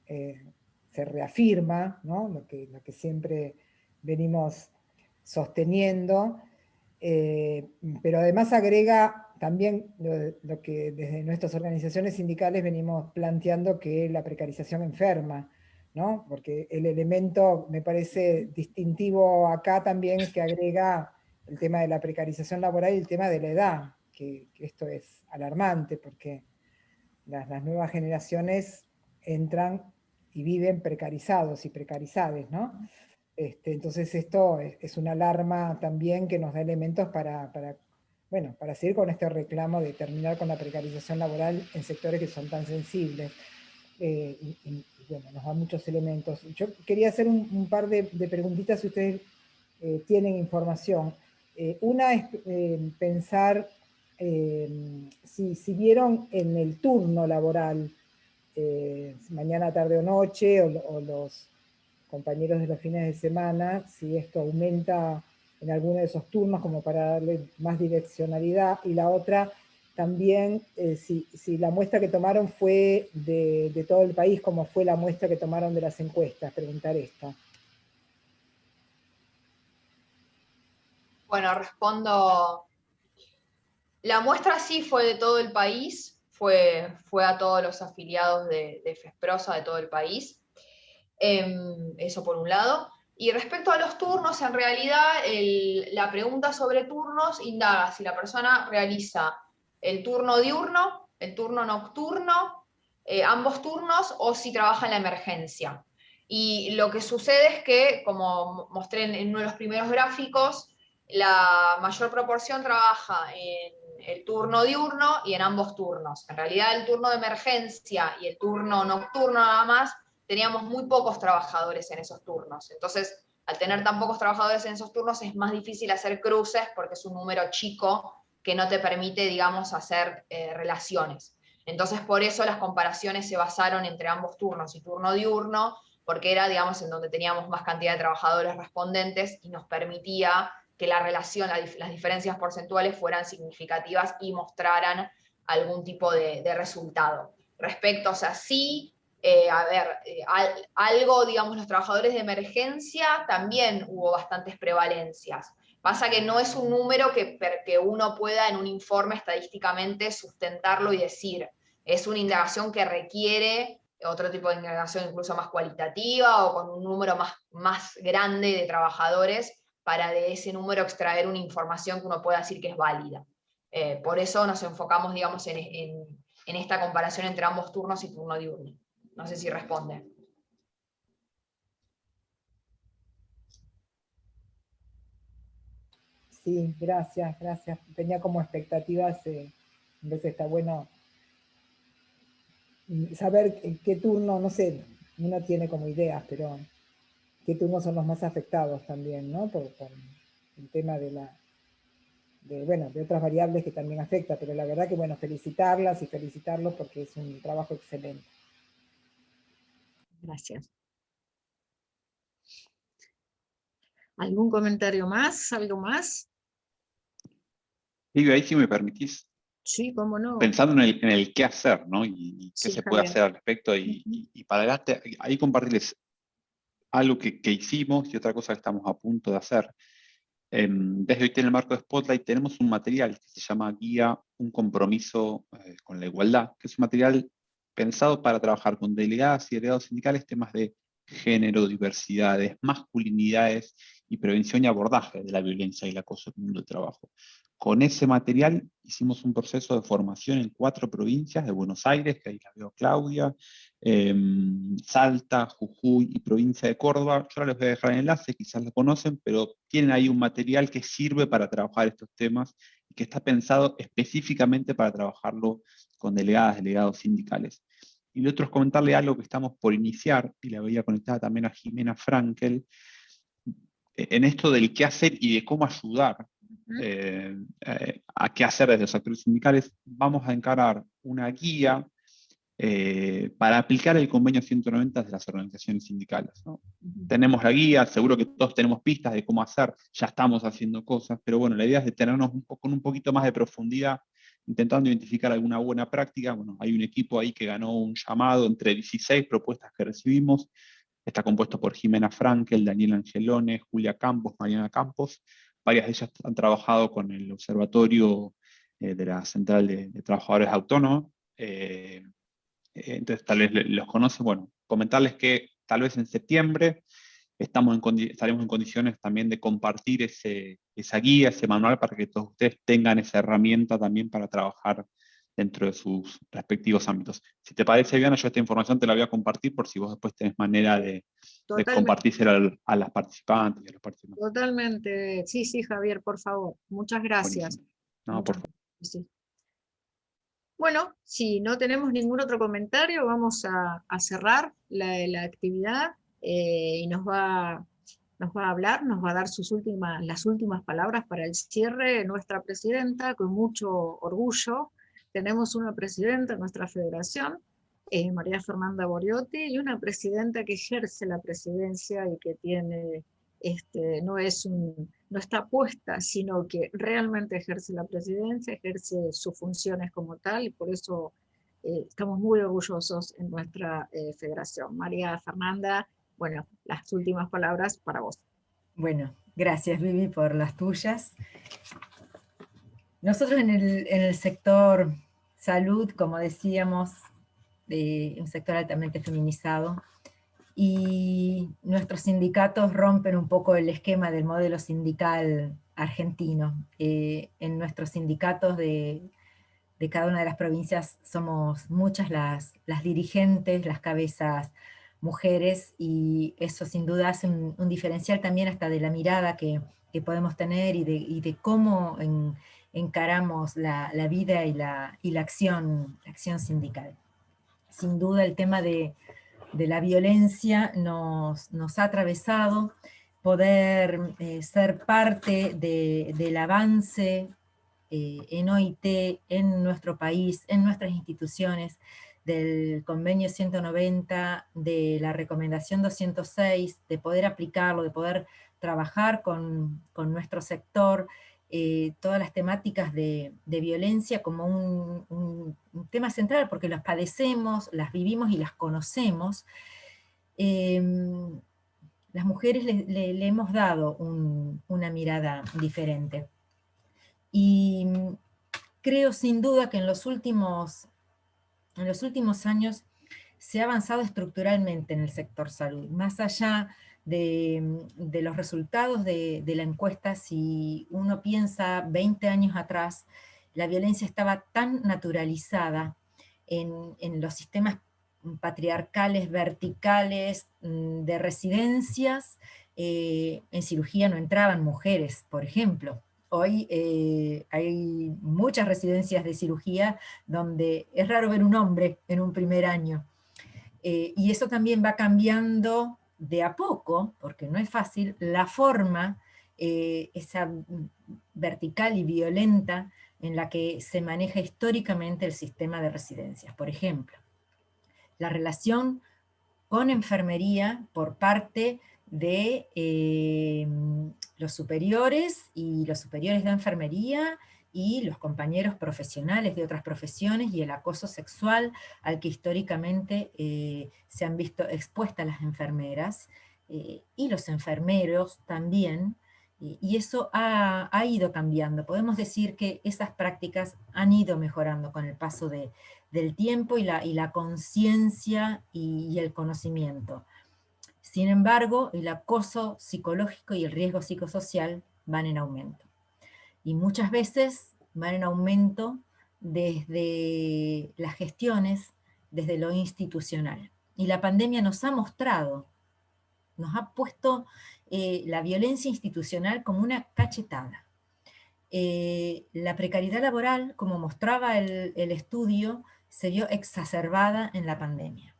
se reafirma, ¿no? Lo que siempre venimos sosteniendo, pero además agrega también lo que desde nuestras organizaciones sindicales venimos planteando, que la precarización enferma, ¿no? Porque el elemento me parece distintivo acá también es que agrega el tema de la precarización laboral y el tema de la edad, que esto es alarmante porque las nuevas generaciones entran y viven precarizados y precarizadas, ¿no? Entonces esto es una alarma también que nos da elementos para bueno, para seguir con este reclamo de terminar con la precarización laboral en sectores que son tan sensibles. Y bueno, nos da muchos elementos. Yo quería hacer un par de preguntitas si ustedes tienen información. Una es pensar si vieron en el turno laboral, mañana, tarde o noche, o los compañeros de los fines de semana, si esto aumenta en alguno de esos turnos como para darle más direccionalidad, y la otra también si la muestra que tomaron fue de todo el país, como fue la muestra que tomaron de las encuestas, preguntar esta. Bueno, respondo. La muestra sí fue de todo el país, fue a todos los afiliados de FESPROSA de todo el país. Eso por un lado. Y respecto a los turnos, en realidad la pregunta sobre turnos indaga si la persona realiza el turno diurno, el turno nocturno, ambos turnos, o si trabaja en la emergencia. Y lo que sucede es que, como mostré en uno de los primeros gráficos, la mayor proporción trabaja en el turno diurno y en ambos turnos. En realidad el turno de emergencia y el turno nocturno nada más, teníamos muy pocos trabajadores en esos turnos. Entonces, al tener tan pocos trabajadores en esos turnos, es más difícil hacer cruces porque es un número chico que no te permite, digamos, hacer relaciones. Entonces, por eso las comparaciones se basaron entre ambos turnos y turno diurno, porque era, digamos, en donde teníamos más cantidad de trabajadores respondentes y nos permitía que la relación, las diferencias porcentuales fueran significativas y mostraran algún tipo de resultado. Respecto, o sea, sí, algo, digamos, los trabajadores de emergencia también hubo bastantes prevalencias. Pasa que no es un número que uno pueda en un informe estadísticamente sustentarlo y decir. Es una indagación que requiere otro tipo de indagación incluso más cualitativa o con un número más grande de trabajadores para de ese número extraer una información que uno pueda decir que es válida. Por eso nos enfocamos, digamos, en esta comparación entre ambos turnos y turno diurno. No sé si responde. Sí, gracias. Tenía como expectativas, en vez está bueno saber en qué turno, no sé, uno tiene como ideas, pero qué turnos son los más afectados también, ¿no? Por el tema de otras variables que también afecta, pero la verdad que, bueno, felicitarlas y felicitarlos porque es un trabajo excelente. Gracias. ¿Algún comentario más? ¿Algo más? Y ahí, si me permitís, Sí, cómo no. pensando en el qué hacer, ¿no? Y qué Sí, se puede Javier. hacer al respecto, y para adelante, ahí compartirles algo que hicimos y otra cosa que estamos a punto de hacer. Desde hoy, en el marco de Spotlight, tenemos un material que se llama Guía, un compromiso con la igualdad, que es un material pensado para trabajar con delegadas y delegados sindicales temas de género, diversidades, masculinidades y prevención y abordaje de la violencia y el acoso en el mundo del trabajo. Con ese material hicimos un proceso de formación en 4 provincias de Buenos Aires, que ahí la veo Claudia, Salta, Jujuy y provincia de Córdoba. Yo ahora les voy a dejar el enlace, quizás lo conocen, pero tienen ahí un material que sirve para trabajar estos temas y que está pensado específicamente para trabajarlo con delegadas, delegados sindicales. Y lo otro es comentarle algo que estamos por iniciar, y la veía conectada también a Jimena Frankel, en esto del qué hacer y de cómo ayudar a qué hacer desde los actores sindicales. Vamos a encarar una guía para aplicar el convenio 190 de las organizaciones sindicales, ¿no? Tenemos la guía, seguro que todos tenemos pistas de cómo hacer, ya estamos haciendo cosas, pero bueno, la idea es detenernos con un poquito más de profundidad, intentando identificar alguna buena práctica. Bueno, hay un equipo ahí que ganó un llamado entre 16 propuestas que recibimos. Está compuesto por Jimena Frankel, Daniel Angelone, Julia Campos, Mariana Campos. Varias de ellas han trabajado con el Observatorio de la Central de Trabajadores Autónomos. Entonces tal vez los conocen. Bueno, comentarles que tal vez en septiembre estaremos en condiciones también de compartir esa guía, ese manual, para que todos ustedes tengan esa herramienta también para trabajar dentro de sus respectivos ámbitos. Si te parece, Viviana, yo esta información te la voy a compartir por si vos después tenés manera de compartírsela a las participantes y a los participantes. Totalmente. Sí, Javier, por favor. Muchas gracias. Buenísimo. No, por favor. Sí. Bueno, si no tenemos ningún otro comentario, vamos a cerrar la actividad y nos va a hablar, nos va a dar las últimas palabras para el cierre nuestra presidenta, con mucho orgullo. Tenemos una presidenta en nuestra federación, María Fernanda Boriotti, y una presidenta que ejerce la presidencia y que tiene, no está puesta, sino que realmente ejerce la presidencia, ejerce sus funciones como tal, y por eso estamos muy orgullosos en nuestra federación. María Fernanda, bueno, las últimas palabras para vos. Bueno, gracias Vivi por las tuyas. Nosotros en el sector salud, como decíamos, un sector altamente feminizado, y nuestros sindicatos rompen un poco el esquema del modelo sindical argentino. En nuestros sindicatos de cada una de las provincias somos muchas las dirigentes, las cabezas mujeres, y eso sin duda hace un diferencial también hasta de la mirada que podemos tener y de cómo encaramos la vida y la acción sindical. Sin duda el tema de la violencia nos ha atravesado. Poder ser parte del avance en OIT, en nuestro país, en nuestras instituciones, del convenio 190, de la recomendación 206, de poder aplicarlo, de poder trabajar con nuestro sector, todas las temáticas de violencia como un tema central, porque las padecemos, las vivimos y las conocemos. Las mujeres le hemos dado una mirada diferente. Y creo sin duda que en los últimos años se ha avanzado estructuralmente en el sector salud, más allá de los resultados de la encuesta. Si uno piensa 20 años atrás, la violencia estaba tan naturalizada en los sistemas patriarcales, verticales, de residencias. En cirugía no entraban mujeres, por ejemplo. Hoy hay muchas residencias de cirugía donde es raro ver un hombre en un primer año. Y eso también va cambiando de a poco, porque no es fácil, la forma, esa vertical y violenta en la que se maneja históricamente el sistema de residencias. Por ejemplo, la relación con enfermería por parte de los superiores y los superiores de enfermería y los compañeros profesionales de otras profesiones, y el acoso sexual al que históricamente se han visto expuestas las enfermeras y los enfermeros también, y eso ha ido cambiando. Podemos decir que esas prácticas han ido mejorando con el paso del tiempo y la conciencia y el conocimiento. Sin embargo, el acoso psicológico y el riesgo psicosocial van en aumento. Y muchas veces van en aumento desde las gestiones, desde lo institucional. Y la pandemia nos ha mostrado, nos ha puesto la violencia institucional como una cachetada. La precariedad laboral, como mostraba el estudio, se vio exacerbada en la pandemia.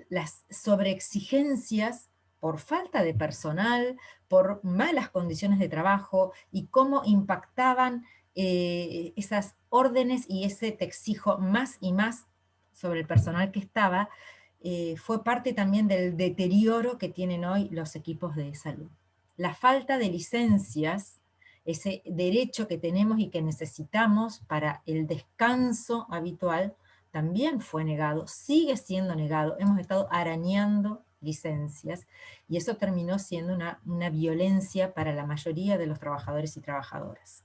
Las sobreexigencias por falta de personal, por malas condiciones de trabajo, y cómo impactaban esas órdenes y ese te exijo más y más sobre el personal que estaba, fue parte también del deterioro que tienen hoy los equipos de salud. La falta de licencias, ese derecho que tenemos y que necesitamos para el descanso habitual, también fue negado, sigue siendo negado. Hemos estado arañando licencias, y eso terminó siendo una violencia para la mayoría de los trabajadores y trabajadoras.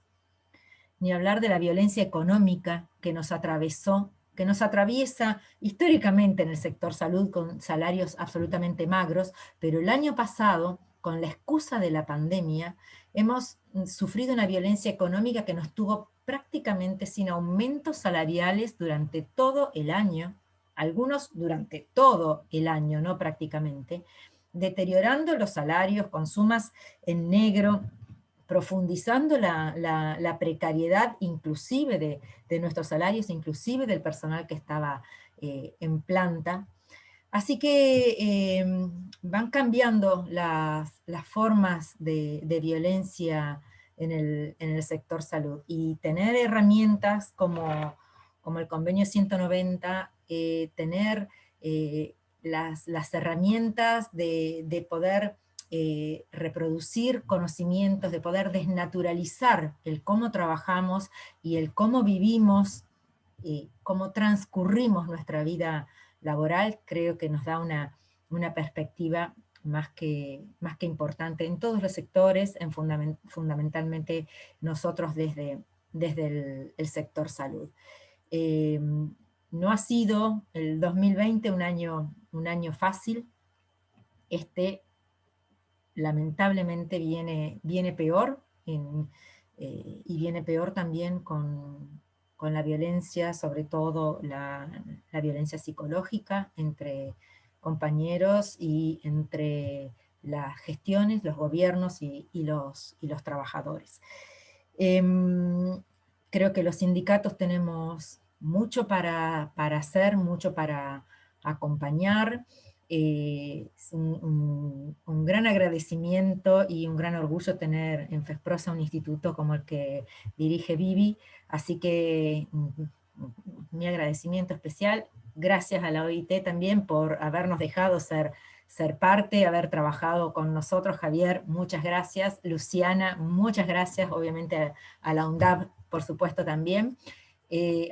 Ni hablar de la violencia económica que nos atravesó, que nos atraviesa históricamente en el sector salud con salarios absolutamente magros, pero el año pasado, con la excusa de la pandemia, hemos sufrido una violencia económica que nos tuvo prácticamente sin aumentos salariales durante todo el año, algunos durante todo el año, no prácticamente, deteriorando los salarios con sumas en negro profundizando la precariedad inclusive de nuestros salarios, inclusive del personal que estaba en planta. Así que van cambiando las formas de violencia en el sector salud, y tener herramientas como el convenio 190, tener las herramientas de poder reproducir conocimientos, de poder desnaturalizar el cómo trabajamos y el cómo vivimos, cómo transcurrimos nuestra vida laboral, creo que nos da una perspectiva más que importante en todos los sectores, fundamentalmente nosotros desde el sector salud. No ha sido el 2020 un año fácil. Lamentablemente viene peor, y viene peor también con la violencia, sobre todo la violencia psicológica entre compañeros y entre las gestiones, los gobiernos y los trabajadores. Creo que los sindicatos tenemos mucho para hacer, mucho para acompañar. Es un gran agradecimiento y un gran orgullo tener en FESPROSA un instituto como el que dirige Vivi, así que mi agradecimiento especial. Gracias a la OIT también por habernos dejado ser parte, haber trabajado con nosotros. Javier, muchas gracias. Luciana, muchas gracias. Obviamente a la UNDAV, por supuesto, también.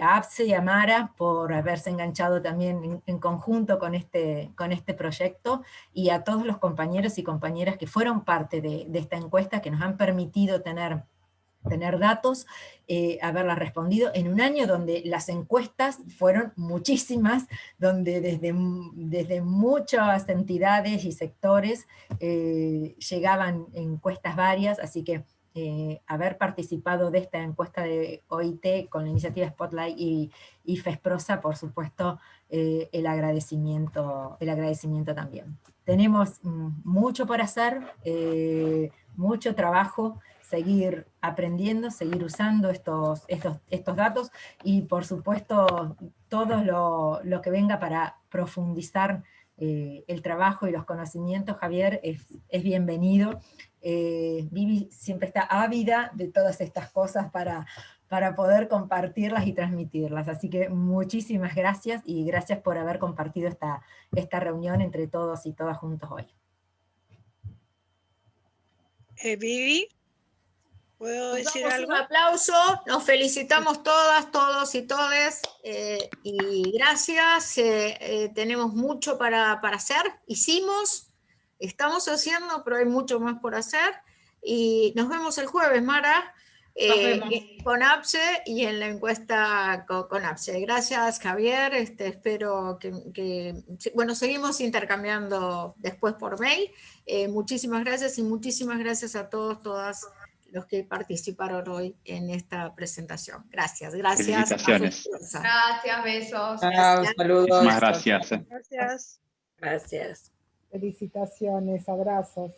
A APSE y a Mara por haberse enganchado también en conjunto con este proyecto, y a todos los compañeros y compañeras que fueron parte de esta encuesta, que nos han permitido tener datos, haberlas respondido en un año donde las encuestas fueron muchísimas, donde desde muchas entidades y sectores llegaban encuestas varias, así que haber participado de esta encuesta de OIT con la iniciativa Spotlight y FESPROSA, por supuesto, el agradecimiento también. Tenemos mucho por hacer, mucho trabajo, seguir aprendiendo, seguir usando estos datos, y por supuesto todo lo que venga para profundizar el trabajo y los conocimientos, Javier, es bienvenido. Vivi siempre está ávida de todas estas cosas para poder compartirlas y transmitirlas, así que muchísimas gracias, y gracias por haber compartido esta reunión entre todos y todas juntos hoy. Vivi, ¿puedo decir algo? Un aplauso, nos felicitamos todas, todos y todes, y gracias. Tenemos mucho para hacer, estamos haciendo, pero hay mucho más por hacer, y nos vemos el jueves, Mara, con APSE y en la encuesta con APSE. Gracias, Javier, espero que bueno, seguimos intercambiando después por mail. Muchísimas gracias, y muchísimas gracias a todos, todas los que participaron hoy en esta presentación. Gracias. Felicitaciones. Gracias, besos. Saludos. Muchísimas gracias. Gracias. Gracias. Felicitaciones, abrazos.